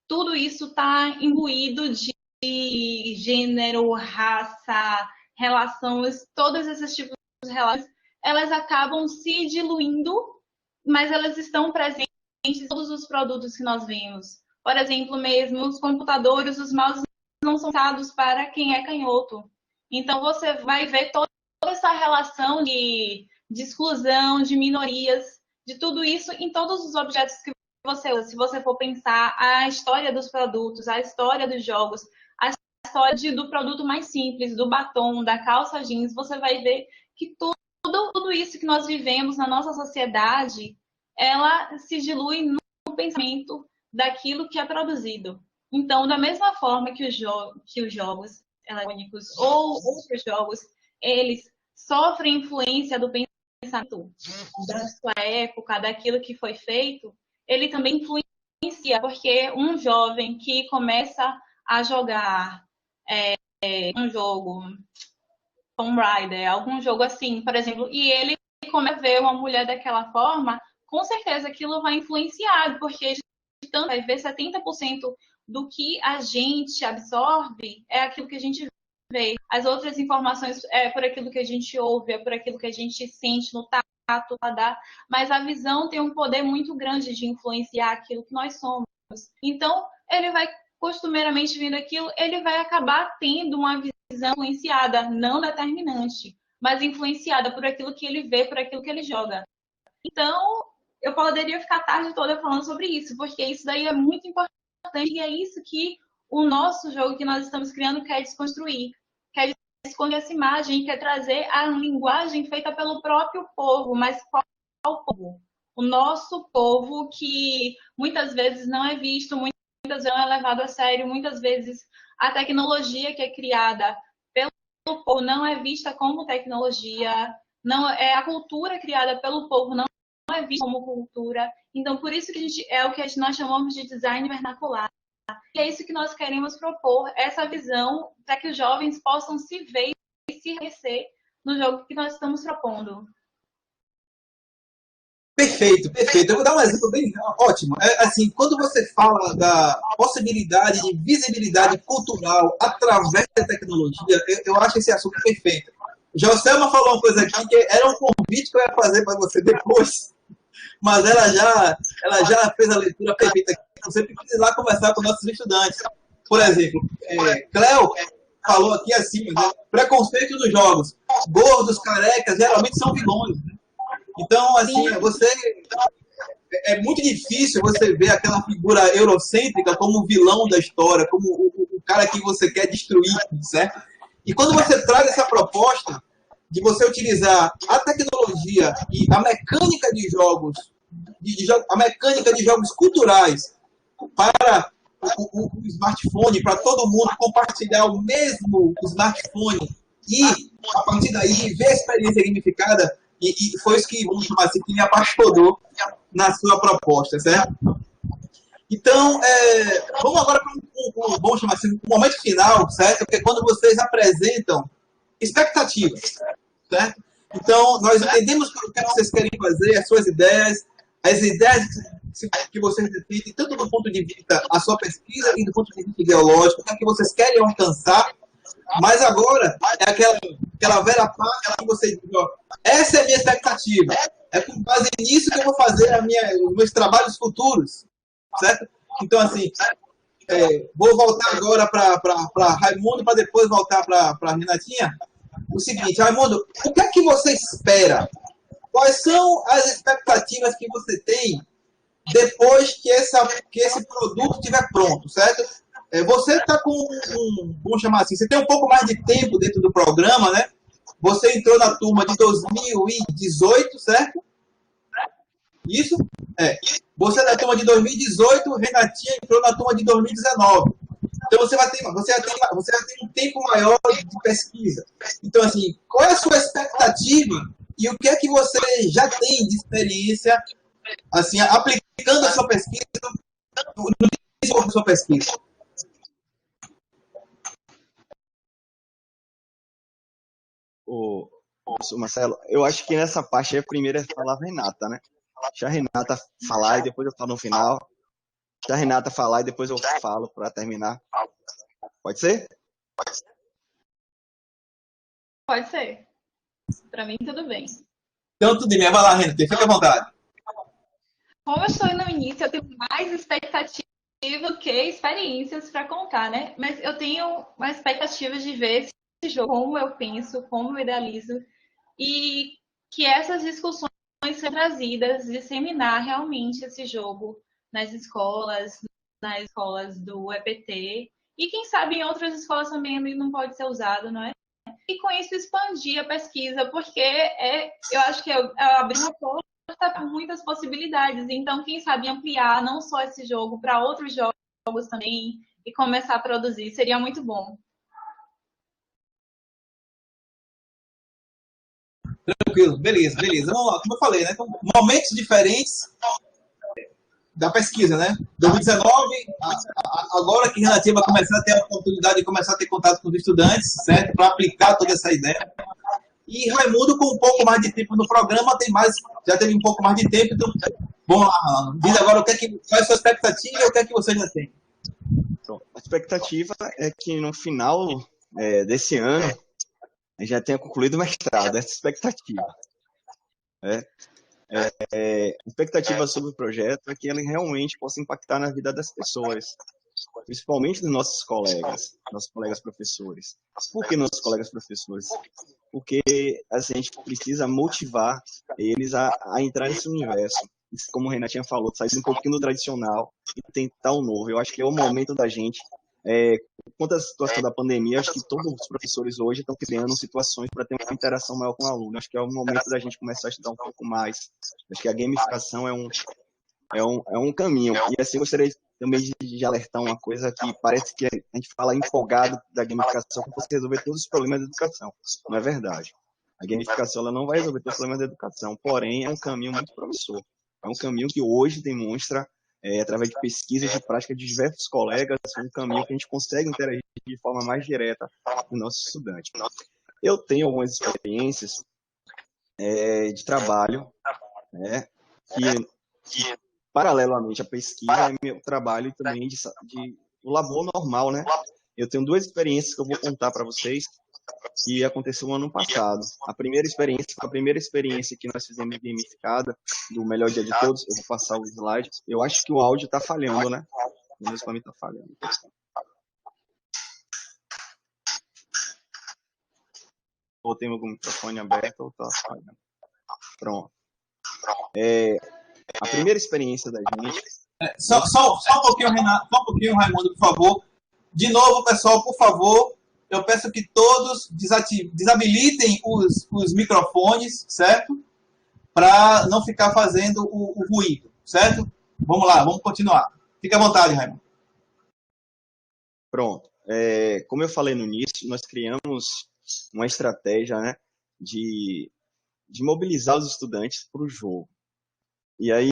tudo isso está imbuído de gênero, raça, relações, todos esses tipos de relações, elas acabam se diluindo, mas elas estão presentes em todos os produtos que nós vemos. Por exemplo, mesmo os computadores, os mouses não são usados para quem é canhoto. Então, você vai ver toda essa relação de exclusão, de minorias, de tudo isso em todos os objetos que você usa. Se você for pensar a história dos produtos, a história dos jogos, a história do produto mais simples, do batom, da calça jeans, você vai ver que tudo isso que nós vivemos na nossa sociedade, ela se dilui no pensamento daquilo que é produzido. Então, da mesma forma que os jogos eletrônicos ou outros jogos, eles sofrem influência do pensamento da sua época, daquilo que foi feito, ele também influencia, porque um jovem que começa a jogar um jogo, Tomb Raider, algum jogo assim, por exemplo, e ele começa a ver uma mulher daquela forma, com certeza aquilo vai influenciar, porque vai ver 70% do que a gente absorve é aquilo que a gente vê. As outras informações é por aquilo que a gente ouve, é por aquilo que a gente sente no tato, mas a visão tem um poder muito grande de influenciar aquilo que nós somos. Então, ele vai costumeiramente vendo aquilo, ele vai acabar tendo uma visão influenciada, não determinante, mas influenciada por aquilo que ele vê, por aquilo que ele joga. Então, eu poderia ficar a tarde toda falando sobre isso, porque isso daí é muito importante e é isso que o nosso jogo que nós estamos criando quer desconstruir. Quer desconstruir essa imagem, quer trazer a linguagem feita pelo próprio povo, mas qual povo? O nosso povo que muitas vezes não é visto, muitas vezes não é levado a sério, muitas vezes a tecnologia que é criada pelo povo não é vista como tecnologia, não é a cultura criada pelo povo não é vista como cultura. Então, por isso que é o que nós chamamos de design vernacular. E é isso que nós queremos propor, essa visão para que os jovens possam se ver e se reconhecer no jogo que nós estamos propondo. Perfeito. Eu vou dar um exemplo bem ótimo. Assim, quando você fala da possibilidade de visibilidade cultural através da tecnologia, eu acho esse assunto perfeito. Joselma falou uma coisa aqui que era um convite que eu ia fazer para você depois, mas ela já fez a leitura perfeita aqui. Você precisa ir lá conversar com nossos estudantes. Por exemplo, Cleo falou aqui assim, né? Preconceito nos jogos. Gordos, carecas, geralmente são vilões. Né? Então, assim, é muito difícil você ver aquela figura eurocêntrica como vilão da história, como o cara que você quer destruir, certo? E quando você traz essa proposta de você utilizar a tecnologia e a mecânica de jogos, a mecânica de jogos culturais para o smartphone para todo mundo compartilhar o mesmo smartphone e, a partir daí, ver a experiência gamificada. E foi isso que, vamos chamar assim, que me apaixonou na sua proposta, certo? Então, vamos agora para vamos chamar assim, um momento final, certo? Porque quando vocês apresentam expectativas, certo? Então, nós entendemos o que vocês querem fazer, as suas ideias, as ideias que vocês defendem, tanto do ponto de vista a sua pesquisa e do ponto de vista ideológico, o que vocês querem alcançar. Mas agora é aquela velha parte que você diz, ó, essa é a minha expectativa. É com base nisso que eu vou fazer os meus trabalhos futuros, certo? Então, assim, vou voltar agora para Raimundo, para depois voltar para Renatinha. O seguinte, Raimundo, o que é que você espera? Quais são as expectativas que você tem depois que esse produto estiver pronto, certo? Você está com vamos chamar assim, você tem um pouco mais de tempo dentro do programa, né? Você entrou na turma de 2018, certo? Isso? Você é da turma de 2018, Renatinha entrou na turma de 2019. Então você vai ter um tempo maior de pesquisa. Então, assim, qual é a sua expectativa e o que é que você já tem de experiência, assim, aplicando a sua pesquisa no desenvolvimento da sua pesquisa? Ô, Marcelo, eu acho que nessa parte aí, a primeira é falar a Renata, né? Deixa a Renata falar e depois eu falo no final. Deixa a Renata falar e depois eu falo para terminar. Pode ser? Pode ser. Para mim, tudo bem. Então, tudo bem. Vai lá, Renata. Fica à vontade. Como eu estou no início, eu tenho mais expectativa do que experiências para contar, né? Mas eu tenho uma expectativa de ver esse jogo, como eu penso, como eu idealizo, e que essas discussões sejam trazidas, disseminar realmente esse jogo nas escolas do EPT, e quem sabe em outras escolas também ele não pode ser usado, não é? E com isso expandir a pesquisa, porque eu acho que eu abri uma porta para muitas possibilidades. Então, quem sabe ampliar não só esse jogo para outros jogos também e começar a produzir, seria muito bom. Tranquilo, beleza. Vamos lá, como eu falei, né? Então, momentos diferentes da pesquisa, né? 2019, agora que Renatinha vai começar a ter a oportunidade de começar a ter contato com os estudantes, certo? Para aplicar toda essa ideia. E Raimundo, com um pouco mais de tempo no programa, já teve um pouco mais de tempo, então, vamos lá, diz agora qual é a sua expectativa e o que é que você já tem. Então, a expectativa é que no final desse ano já tenha concluído o mestrado, essa expectativa. A expectativa sobre o projeto é que ele realmente possa impactar na vida das pessoas, principalmente dos nossos colegas professores. Por que nossos colegas professores? Porque assim, a gente precisa motivar eles a entrar nesse universo. Como a Renatinha falou, sair um pouquinho do tradicional e tentar o novo. Eu acho que é o momento da gente. Quanto à situação da pandemia, acho que todos os professores hoje estão criando situações para ter uma interação maior com o aluno. Acho que é o momento da gente começar a estudar um pouco mais. Acho que a gamificação é um caminho. E assim, eu gostaria também de alertar uma coisa que parece que a gente fala empolgado da gamificação como se resolver todos os problemas da educação. Não é verdade. A gamificação ela não vai resolver todos os problemas da educação, porém é um caminho muito promissor. É um caminho que hoje demonstra, através de pesquisas de prática de diversos colegas, um caminho que a gente consegue interagir de forma mais direta com o nosso estudante. Eu tenho algumas experiências de trabalho, né, que paralelamente à pesquisa, é meu trabalho também do labor normal, né? Eu tenho duas experiências que eu vou contar para vocês que aconteceu no ano passado. A primeira experiência que nós fizemos gamificada, do Melhor Dia de Todos. Eu vou passar o slide. Eu acho que o áudio está falhando, né? O meu para mim está falhando. Ou tem algum microfone aberto ou está falhando. Pronto. A primeira experiência da gente... Só um pouquinho, Renato, só um pouquinho, Raimundo, por favor. De novo, pessoal, por favor, eu peço que todos desabilitem os microfones, certo? Para não ficar fazendo o ruído, certo? Vamos lá, vamos continuar. Fique à vontade, Raimundo. Pronto. Como eu falei no início, nós criamos uma estratégia, né, de mobilizar os estudantes para o jogo. E aí,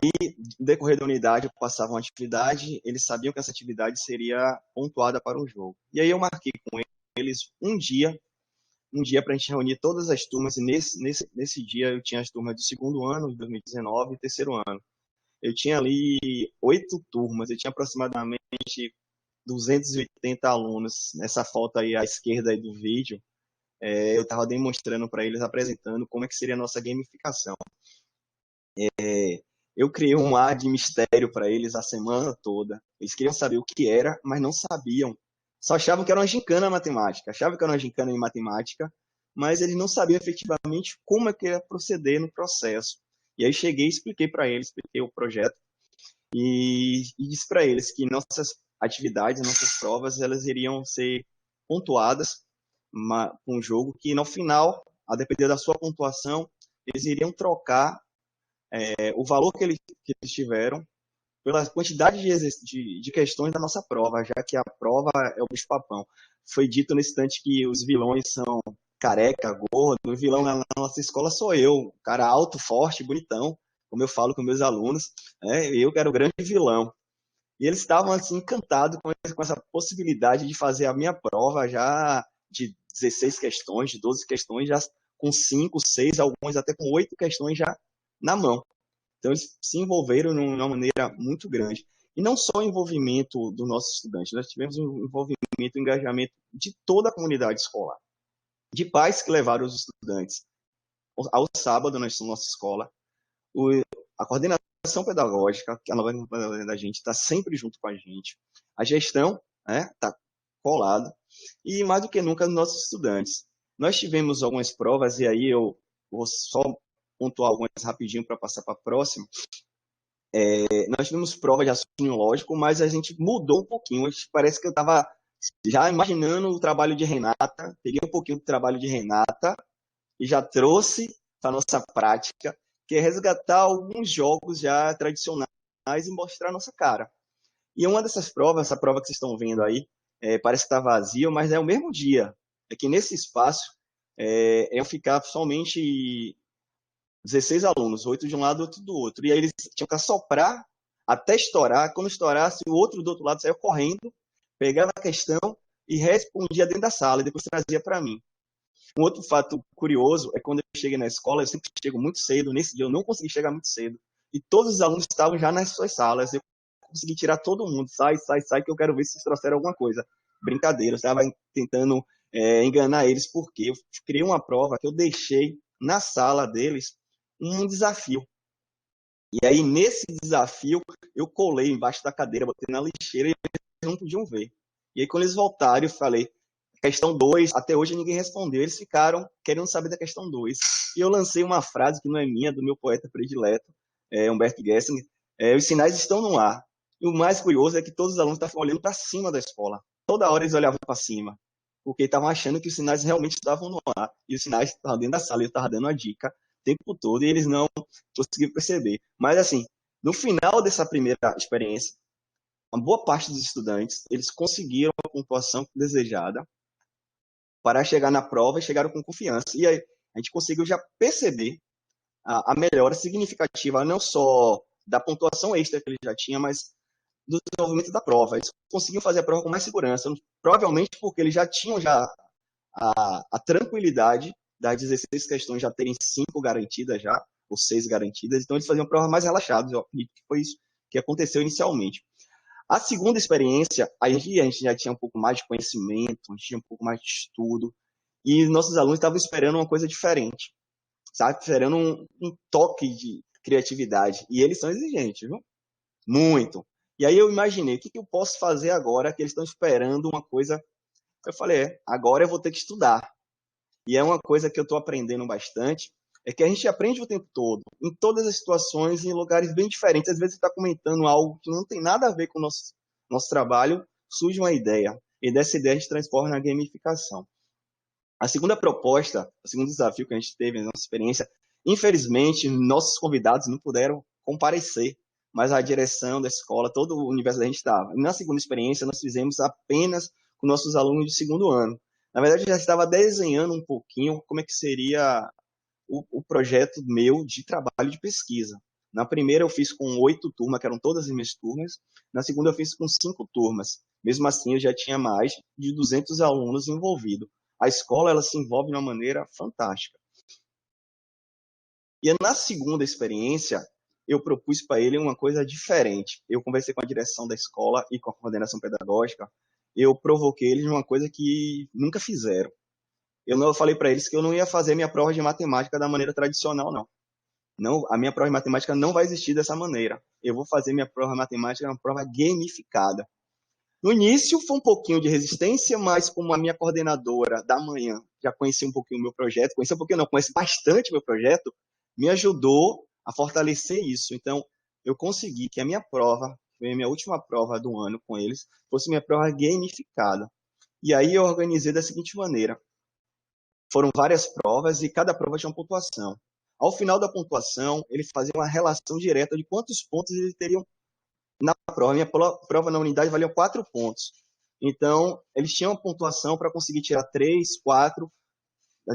no decorrer da unidade, eu passava uma atividade, eles sabiam que essa atividade seria pontuada para o jogo. E aí eu marquei com eles um dia para a gente reunir todas as turmas, e nesse dia eu tinha as turmas do segundo ano, de 2019, e terceiro ano. Eu tinha ali 8 turmas, eu tinha aproximadamente 280 alunos. Nessa foto aí à esquerda aí do vídeo, eu estava demonstrando para eles, apresentando como é que seria a nossa gamificação. Eu criei um ar de mistério para eles a semana toda. Eles queriam saber o que era, mas não sabiam. Só achavam que era uma gincana matemática, achavam que era uma gincana em matemática, mas eles não sabiam efetivamente como é que ia proceder no processo. E aí cheguei e expliquei para eles, expliquei o projeto, e disse para eles que nossas atividades, nossas provas, elas iriam ser pontuadas com um jogo que, no final, a depender da sua pontuação, eles iriam trocar o valor que eles tiveram pela quantidade de questões da nossa prova, já que a prova é o bicho-papão. Foi dito nesse instante que os vilões são careca, gordo. O vilão na nossa escola sou eu, cara alto, forte, bonitão, como eu falo com meus alunos, eu que era o grande vilão. E eles estavam assim, encantados com essa possibilidade de fazer a minha prova já de 16 questões, de 12 questões, já com 5, 6, alguns até com 8 questões já na mão. Então, eles se envolveram de uma maneira muito grande. E não só o envolvimento dos nossos estudantes, nós tivemos um envolvimento, um engajamento de toda a comunidade escolar. De pais que levaram os estudantes ao sábado na nossa escola. A coordenação pedagógica, que é a nova coordenação da gente, está sempre junto com a gente. A gestão está colada. E, mais do que nunca, os nossos estudantes. Nós tivemos algumas provas, e aí eu vou só pontuar algumas rapidinho para passar para a próxima. Nós tivemos prova de raciocínio lógico, mas a gente mudou um pouquinho. Parece que eu estava já imaginando o trabalho de Renata, peguei um pouquinho do trabalho de Renata e já trouxe para a nossa prática, que é resgatar alguns jogos já tradicionais e mostrar a nossa cara. E uma dessas provas, essa prova que vocês estão vendo aí, parece que está vazio, mas é o mesmo dia. É que nesse espaço eu ficar somente 16 alunos, 8 de um lado e 8 do outro. E aí eles tinham que assoprar até estourar. Quando estourasse, o outro do outro lado saia correndo, pegava a questão e respondia dentro da sala e depois trazia para mim. Um outro fato curioso é quando eu cheguei na escola, eu sempre chego muito cedo. Nesse dia eu não consegui chegar muito cedo. E todos os alunos estavam já nas suas salas. Eu consegui tirar todo mundo. Sai, que eu quero ver se vocês trouxeram alguma coisa. Brincadeira, eu estava tentando enganar eles, porque eu criei uma prova que eu deixei na sala deles um desafio. E aí, nesse desafio, eu colei embaixo da cadeira, botei na lixeira e eles não podiam ver. E aí, quando eles voltaram, eu falei, questão 2, até hoje ninguém respondeu. Eles ficaram querendo saber da questão 2. E eu lancei uma frase que não é minha, do meu poeta predileto, Humberto Gessinger, os sinais estão no ar. E o mais curioso é que todos os alunos estavam olhando para cima da escola. Toda hora eles olhavam para cima, porque estavam achando que os sinais realmente estavam no ar. E os sinais estavam dentro da sala, e eu estava dando a dica o tempo todo, e eles não conseguiram perceber. Mas, assim, no final dessa primeira experiência, uma boa parte dos estudantes, eles conseguiram a pontuação desejada para chegar na prova e chegaram com confiança. E aí, a gente conseguiu já perceber a melhora significativa, não só da pontuação extra que eles já tinham, mas do desenvolvimento da prova. Eles conseguiam fazer a prova com mais segurança, provavelmente porque eles já tinham a tranquilidade das 16 questões já terem 5 garantidas já, ou 6 garantidas, então eles faziam prova mais relaxados. Eu acredito que foi isso que aconteceu inicialmente. A segunda experiência, a gente já tinha um pouco mais de conhecimento, a gente tinha um pouco mais de estudo, e nossos alunos estavam esperando uma coisa diferente, sabe? Esperando um toque de criatividade, e eles são exigentes, viu? Muito. E aí eu imaginei, o que eu posso fazer agora que eles estão esperando uma coisa? Eu falei, agora eu vou ter que estudar. E é uma coisa que eu estou aprendendo bastante, é que a gente aprende o tempo todo, em todas as situações, em lugares bem diferentes. Às vezes você está comentando algo que não tem nada a ver com o nosso trabalho, surge uma ideia, e dessa ideia a gente transforma na gamificação. A segunda proposta, o segundo desafio que a gente teve na nossa experiência, infelizmente, nossos convidados não puderam comparecer, mas a direção da escola, todo o universo da gente estava. Na segunda experiência, nós fizemos apenas com nossos alunos de segundo ano. Na verdade, eu já estava desenhando um pouquinho como é que seria o projeto meu de trabalho de pesquisa. Na primeira eu fiz com 8 turmas, que eram todas as minhas turmas. Na segunda eu fiz com 5 turmas. Mesmo assim, eu já tinha mais de 200 alunos envolvidos. A escola ela se envolve de uma maneira fantástica. E na segunda experiência, eu propus para ele uma coisa diferente. Eu conversei com a direção da escola e com a coordenação pedagógica. Eu provoquei eles uma coisa que nunca fizeram. Eu falei para eles que eu não ia fazer minha prova de matemática da maneira tradicional, não. Não, a minha prova de matemática não vai existir dessa maneira. Eu vou fazer minha prova de matemática uma prova gamificada. No início foi um pouquinho de resistência, mas como a minha coordenadora da manhã já conhecia um pouquinho o meu projeto, conhece bastante o meu projeto, me ajudou a fortalecer isso. Então, eu consegui que a minha prova, foi a minha última prova do ano com eles, fosse minha prova gamificada. E aí eu organizei da seguinte maneira. Foram várias provas e cada prova tinha uma pontuação. Ao final da pontuação, ele fazia uma relação direta de quantos pontos eles teriam na prova. Minha prova na unidade valia 4 pontos. Então, eles tinham uma pontuação para conseguir tirar 3, 4,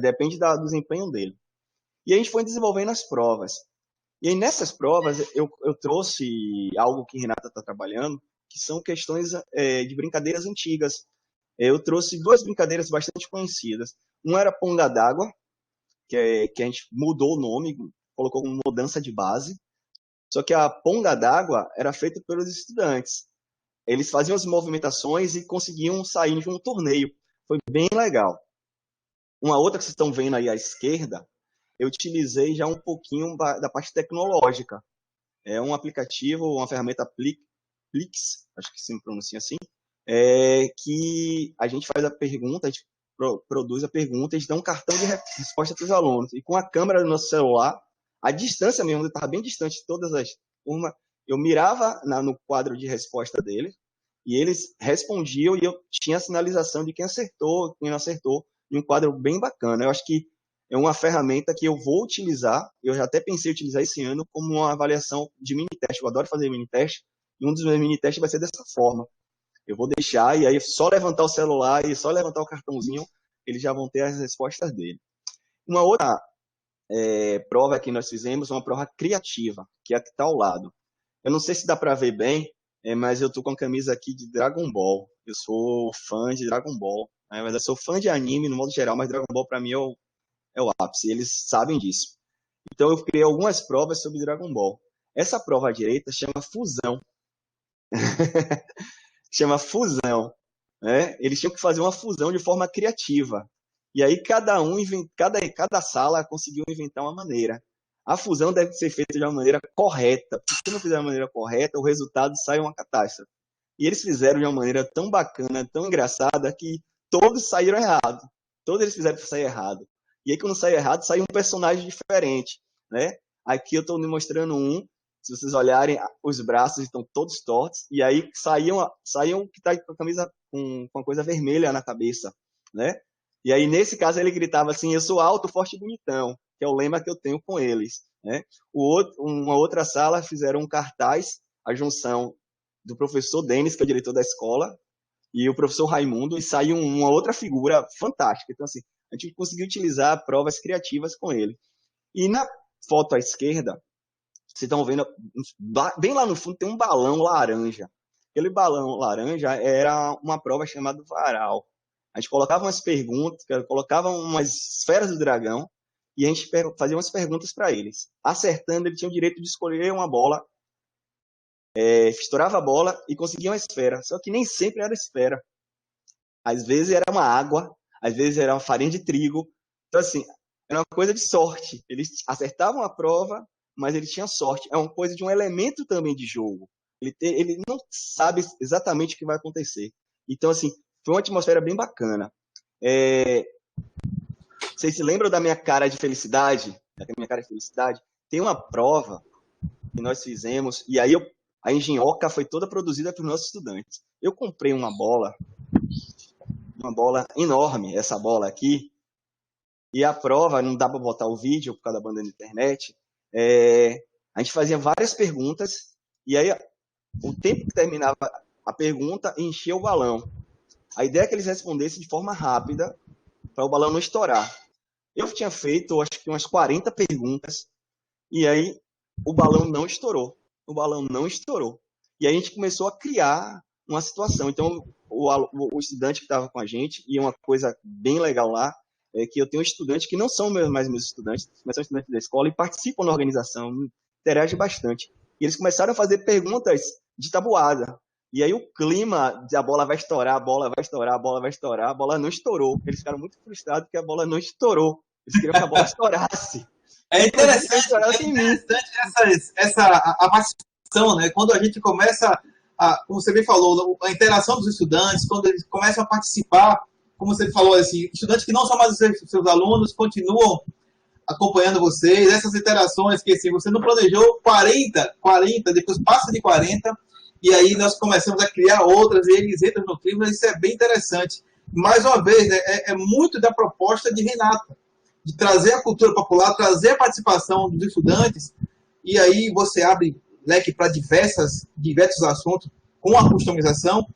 depende do desempenho dele. E a gente foi desenvolvendo as provas. E aí, nessas provas, eu trouxe algo que a Renata está trabalhando, que são questões de brincadeiras antigas. Eu trouxe 2 brincadeiras bastante conhecidas. Uma era Ponga d'Água, que a gente mudou o nome, colocou como mudança de base. Só que a Ponga d'Água era feita pelos estudantes. Eles faziam as movimentações e conseguiam sair de um torneio. Foi bem legal. Uma outra que vocês estão vendo aí à esquerda, eu utilizei já um pouquinho da parte tecnológica. É um aplicativo, uma ferramenta Plix, acho que se pronuncia assim, que a gente faz a pergunta, a gente produz a pergunta, a gente dá um cartão de resposta para os alunos. E com a câmera do nosso celular, a distância mesmo, eu estava bem distante de todas as turmas, eu mirava no quadro de resposta deles, e eles respondiam, e eu tinha a sinalização de quem acertou, quem não acertou, em um quadro bem bacana. Eu acho que é uma ferramenta que eu vou utilizar, eu já até pensei em utilizar esse ano como uma avaliação de mini-teste. Eu adoro fazer mini-teste, e um dos meus mini-testes vai ser dessa forma. Eu vou deixar, e aí só levantar o celular e só levantar o cartãozinho, eles já vão ter as respostas dele. Uma outra prova que nós fizemos, uma prova criativa, que é a que está ao lado. Eu não sei se dá para ver bem, mas eu estou com a camisa aqui de Dragon Ball. Eu sou fã de Dragon Ball. Na verdade, eu sou fã de anime no modo geral, mas Dragon Ball para mim é o ápice. Eles sabem disso. Então eu criei algumas provas sobre Dragon Ball. Essa prova à direita chama Fusão. Chama Fusão. Eles tinham que fazer uma fusão de forma criativa. E aí cada sala conseguiu inventar uma maneira. A fusão deve ser feita de uma maneira correta. Porque se não fizer de uma maneira correta, o resultado sai uma catástrofe. E eles fizeram de uma maneira tão bacana, tão engraçada, que todos saíram errado. Todos eles fizeram sair errado. E aí quando sai errado, sai um personagem diferente. Aqui eu estou mostrando um. Se vocês olharem, os braços estão todos tortos. E aí saíam que está com a camisa com uma coisa vermelha na cabeça. E aí, nesse caso, ele gritava assim: eu sou alto, forte e bonitão, que é o lema que eu tenho com eles. Uma outra sala fizeram um cartaz, a junção do professor Denis, que é o diretor da escola, e o professor Raimundo, e saiu uma outra figura fantástica. Então, assim, a gente conseguiu utilizar provas criativas com ele. E na foto à esquerda, vocês estão vendo, bem lá no fundo tem um balão laranja. Aquele balão laranja era uma prova chamada Varal. A gente colocava umas perguntas, colocava umas esferas do dragão e a gente fazia umas perguntas para eles. Acertando, ele tinha o direito de escolher uma bola, estourava a bola e conseguia uma esfera. Só que nem sempre era esfera. Às vezes era uma água, às vezes era uma farinha de trigo. Então, assim, era uma coisa de sorte. Eles acertavam a prova, mas ele tinha sorte. É uma coisa de um elemento também de jogo. Ele não sabe exatamente o que vai acontecer. Então, assim, foi uma atmosfera bem bacana. Vocês se lembram da minha cara de felicidade? Tem uma prova que nós fizemos, e aí a engenhoca foi toda produzida pelos nossos estudantes. Eu comprei uma bola enorme, essa bola aqui, e a prova, não dá para botar o vídeo por causa da banda da internet, a gente fazia várias perguntas, e aí o tempo que terminava a pergunta, enchia o balão. A ideia é que eles respondessem de forma rápida para o balão não estourar. Eu tinha feito, acho que umas 40 perguntas, e aí o balão não estourou. O balão não estourou. E aí a gente começou a criar uma situação. Então, o estudante que estava com a gente, e uma coisa bem legal lá, é que eu tenho estudantes que não são mais meus estudantes, mas são estudantes da escola e participam da organização, interagem bastante. E eles começaram a fazer perguntas de tabuada. E aí o clima de a bola vai estourar, a bola vai estourar, a bola vai estourar, a bola não estourou. Eles ficaram muito frustrados porque a bola não estourou. Eles queriam que a bola estourasse. É interessante a participação, né? Quando a gente começa, como você bem falou, a interação dos estudantes, quando eles começam a participar, como você falou, assim, estudantes que não são mais seus alunos, continuam acompanhando vocês, essas interações que assim, você não planejou 40, depois passa de 40, e aí nós começamos a criar outras, e eles entram no clima, isso é bem interessante. Mais uma vez, né, é muito da proposta de Renata, de trazer a cultura popular, trazer a participação dos estudantes, e aí você abre leque para diversos assuntos com a customização,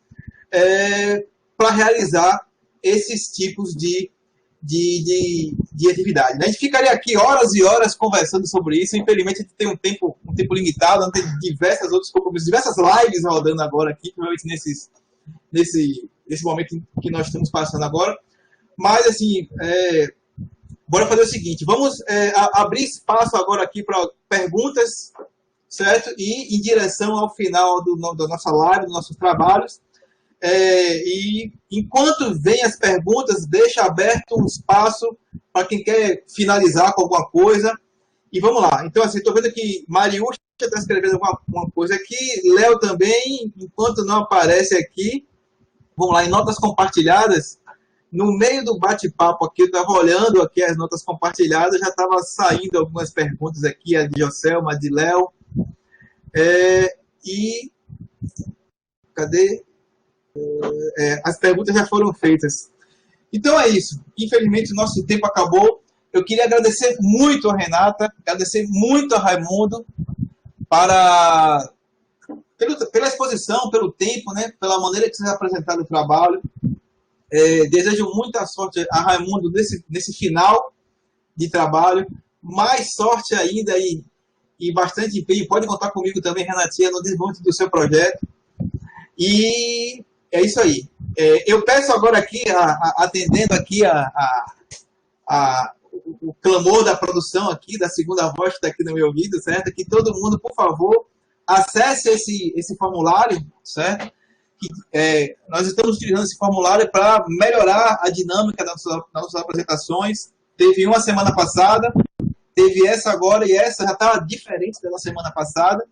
para realizar esses tipos de atividade. A gente ficaria aqui horas e horas conversando sobre isso. Infelizmente, a gente tem um tempo limitado, tem diversas outros compromissos, diversas lives rodando agora aqui, provavelmente nesse momento que nós estamos passando agora. Mas, assim, bora fazer o seguinte, vamos abrir espaço agora aqui para perguntas, certo? E em direção ao final da nossa live, dos nossos trabalhos. E enquanto vem as perguntas, deixa aberto um espaço para quem quer finalizar com alguma coisa. E vamos lá. Então, assim, estou vendo que Mariúcha está escrevendo alguma coisa aqui. Léo também, enquanto não aparece aqui. Vamos lá, em notas compartilhadas. No meio do bate-papo aqui, eu estava olhando aqui as notas compartilhadas, já estava saindo algumas perguntas aqui, a de Joselma, a de Léo. Cadê? As perguntas já foram feitas. Então é isso. Infelizmente o nosso tempo acabou. Eu queria agradecer muito a Renata, agradecer muito a Raimundo pela exposição, pelo tempo, né, pela maneira que vocês apresentaram o trabalho. Desejo muita sorte a Raimundo nesse final de trabalho. Mais sorte ainda e bastante empenho. Pode contar comigo também, Renatinha, no desenvolvimento do seu projeto. E é isso aí. Eu peço agora aqui, atendendo aqui o clamor da produção aqui, da segunda voz que está aqui no meu ouvido, certo? Que todo mundo, por favor, acesse esse formulário, certo? Nós estamos utilizando esse formulário para melhorar a dinâmica das nossas apresentações. Teve uma semana passada, teve essa agora, e essa já está diferente da semana passada.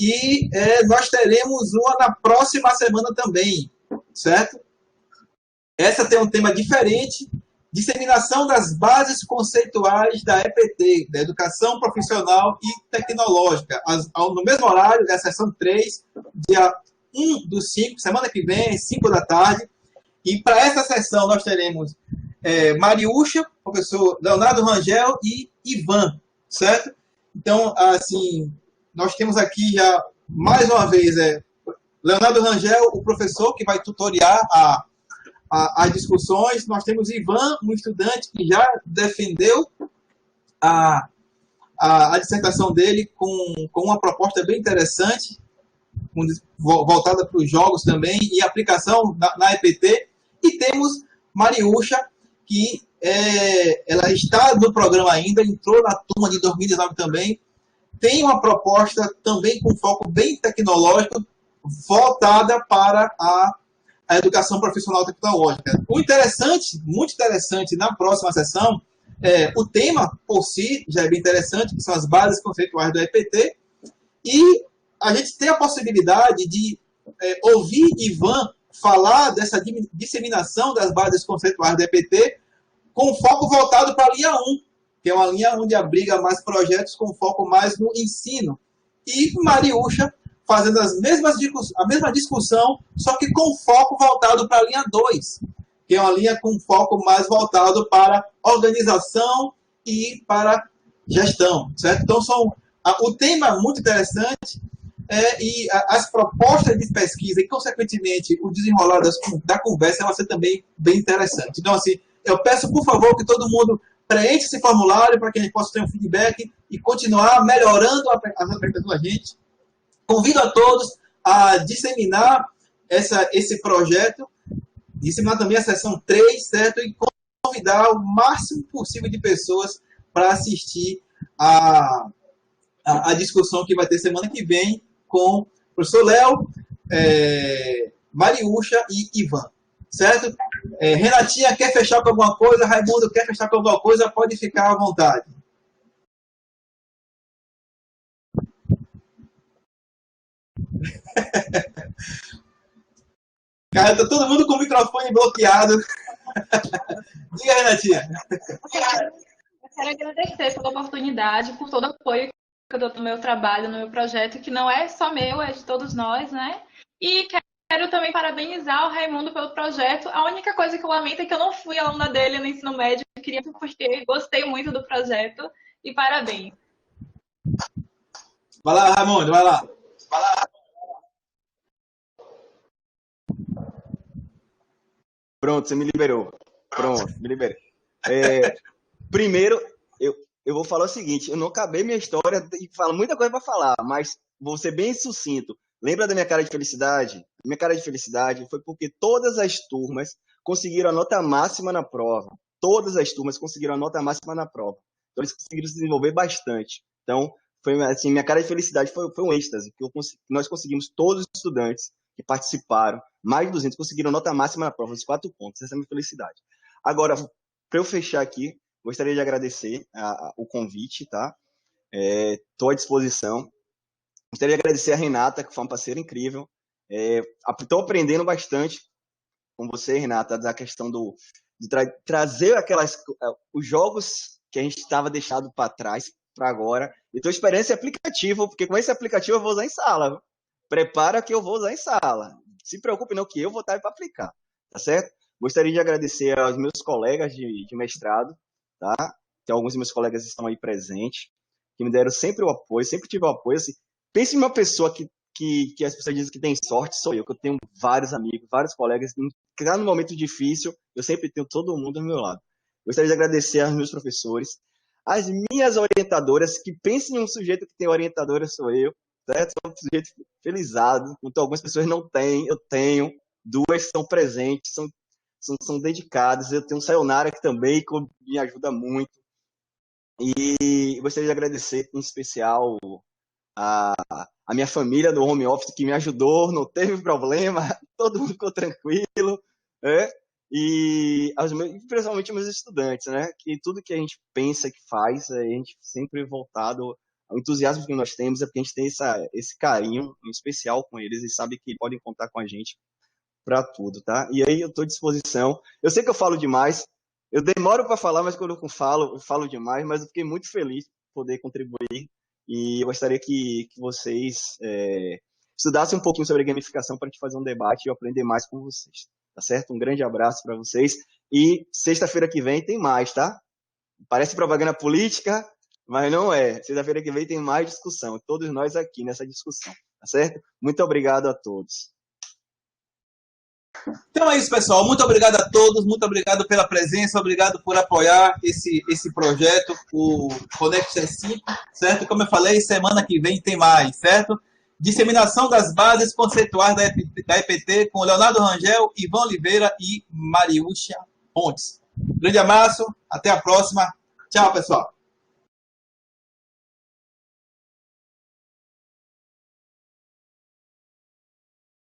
E nós teremos uma na próxima semana também, certo? Essa tem um tema diferente, disseminação das bases conceituais da EPT, da Educação Profissional e Tecnológica, no mesmo horário, da sessão 3, dia 1/5, semana que vem, 5 da tarde. E para essa sessão nós teremos Mariúcha, professor Leonardo Rangel e Ivan, certo? Então, assim, nós temos aqui já, mais uma vez, Leonardo Rangel, o professor que vai tutoriar as discussões. Nós temos Ivan, um estudante que já defendeu a dissertação dele com uma proposta bem interessante, voltada para os jogos também, e aplicação na EPT. E temos Mariúcha, que ela está no programa ainda, entrou na turma de 2019 também, tem uma proposta também com foco bem tecnológico, voltada para a educação profissional tecnológica. O interessante, muito interessante, na próxima sessão, o tema por si já é bem interessante, que são as bases conceituais do EPT, e a gente tem a possibilidade de ouvir Ivan falar dessa disseminação das bases conceituais do EPT, com foco voltado para a linha 1, que é uma linha onde abriga mais projetos com foco mais no ensino. E Mariúcha fazendo a mesma discussão, só que com foco voltado para a linha 2, que é uma linha com foco mais voltado para organização e para gestão, certo? Então, o tema é muito interessante. as propostas de pesquisa e, consequentemente, o desenrolar da conversa vai ser também bem interessante. Então, assim, eu peço, por favor, que todo mundo preencha esse formulário para que a gente possa ter um feedback e continuar melhorando as apresentações da gente. Convido a todos a disseminar esse projeto, disseminar também a sessão 3, certo? E convidar o máximo possível de pessoas para assistir a discussão que vai ter semana que vem com o professor Léo, Mariúcha e Ivan, certo? Renatinha quer fechar com alguma coisa, Raimundo quer fechar com alguma coisa, pode ficar à vontade. Cara, tá todo mundo com o microfone bloqueado. Diga, Renatinha. Eu quero agradecer pela oportunidade, por todo o apoio que eu dou no meu trabalho, no meu projeto, que não é só meu, é de todos nós, né? E quero também parabenizar o Raimundo pelo projeto. A única coisa que eu lamento é que eu não fui aluna dele no ensino médio, eu queria porque gostei muito do projeto. E parabéns. Vai lá, Raimundo, vai lá. Vai lá. Pronto, você me liberou. Pronto, me liberei. Primeiro, eu vou falar o seguinte, eu não acabei minha história e falo muita coisa para falar, mas vou ser bem sucinto. Lembra da minha cara de felicidade? Minha cara de felicidade foi porque todas as turmas conseguiram a nota máxima na prova. Todas as turmas conseguiram a nota máxima na prova. Então, eles conseguiram se desenvolver bastante. Então, foi assim, minha cara de felicidade foi um êxtase, que nós conseguimos, todos os estudantes que participaram, mais de 200, conseguiram nota máxima na prova, os 4 pontos. Essa é a minha felicidade. Agora, para eu fechar aqui, gostaria de agradecer o convite, tá? Estou à disposição. Gostaria de agradecer a Renata, que foi uma parceira incrível. Estou aprendendo bastante com você, Renata, da questão de trazer os jogos que a gente estava deixado para trás, para agora. E estou esperando esse aplicativo, porque com esse aplicativo eu vou usar em sala. Viu? Prepara que eu vou usar em sala. Se preocupe não, que eu vou estar para aplicar. Tá certo? Gostaria de agradecer aos meus colegas de mestrado, tá? Tem alguns dos meus colegas que estão aí presentes, que me deram sempre o apoio, sempre tive o apoio. Assim, pense em uma pessoa que as pessoas dizem que tem sorte, sou eu, que eu tenho vários amigos, vários colegas, que está num momento difícil, eu sempre tenho todo mundo ao meu lado. Gostaria de agradecer aos meus professores, às minhas orientadoras, que pensem em um sujeito que tem orientadora, sou eu, certo? Sou um sujeito felizado, então algumas pessoas não têm, eu tenho, 2 são presentes, são dedicadas, eu tenho um Sayonara que também me ajuda muito, e gostaria de agradecer em especial a minha família do home office que me ajudou, não teve problema, todo mundo ficou tranquilo, né? E principalmente meus estudantes, né? Que tudo que a gente pensa que faz, a gente sempre voltado ao entusiasmo que nós temos, é porque a gente tem esse carinho em especial com eles e sabe que podem contar com a gente para tudo, tá? E aí eu estou à disposição. Eu sei que eu falo demais, eu demoro para falar, mas quando eu falo demais, mas eu fiquei muito feliz por poder contribuir. E eu gostaria que vocês estudassem um pouquinho sobre gamificação para a gente fazer um debate e eu aprender mais com vocês, tá certo? Um grande abraço para vocês. E sexta-feira que vem tem mais, tá? Parece propaganda política, mas não é. Sexta-feira que vem tem mais discussão. Todos nós aqui nessa discussão, tá certo? Muito obrigado a todos. Então é isso, pessoal. Muito obrigado a todos, muito obrigado pela presença, obrigado por apoiar esse projeto, o Conect C5, certo? Como eu falei, semana que vem tem mais, certo? Disseminação das bases conceituais da EPT com Leonardo Rangel, Ivan Oliveira e Mariúcha Pontes. Grande abraço, até a próxima. Tchau, pessoal.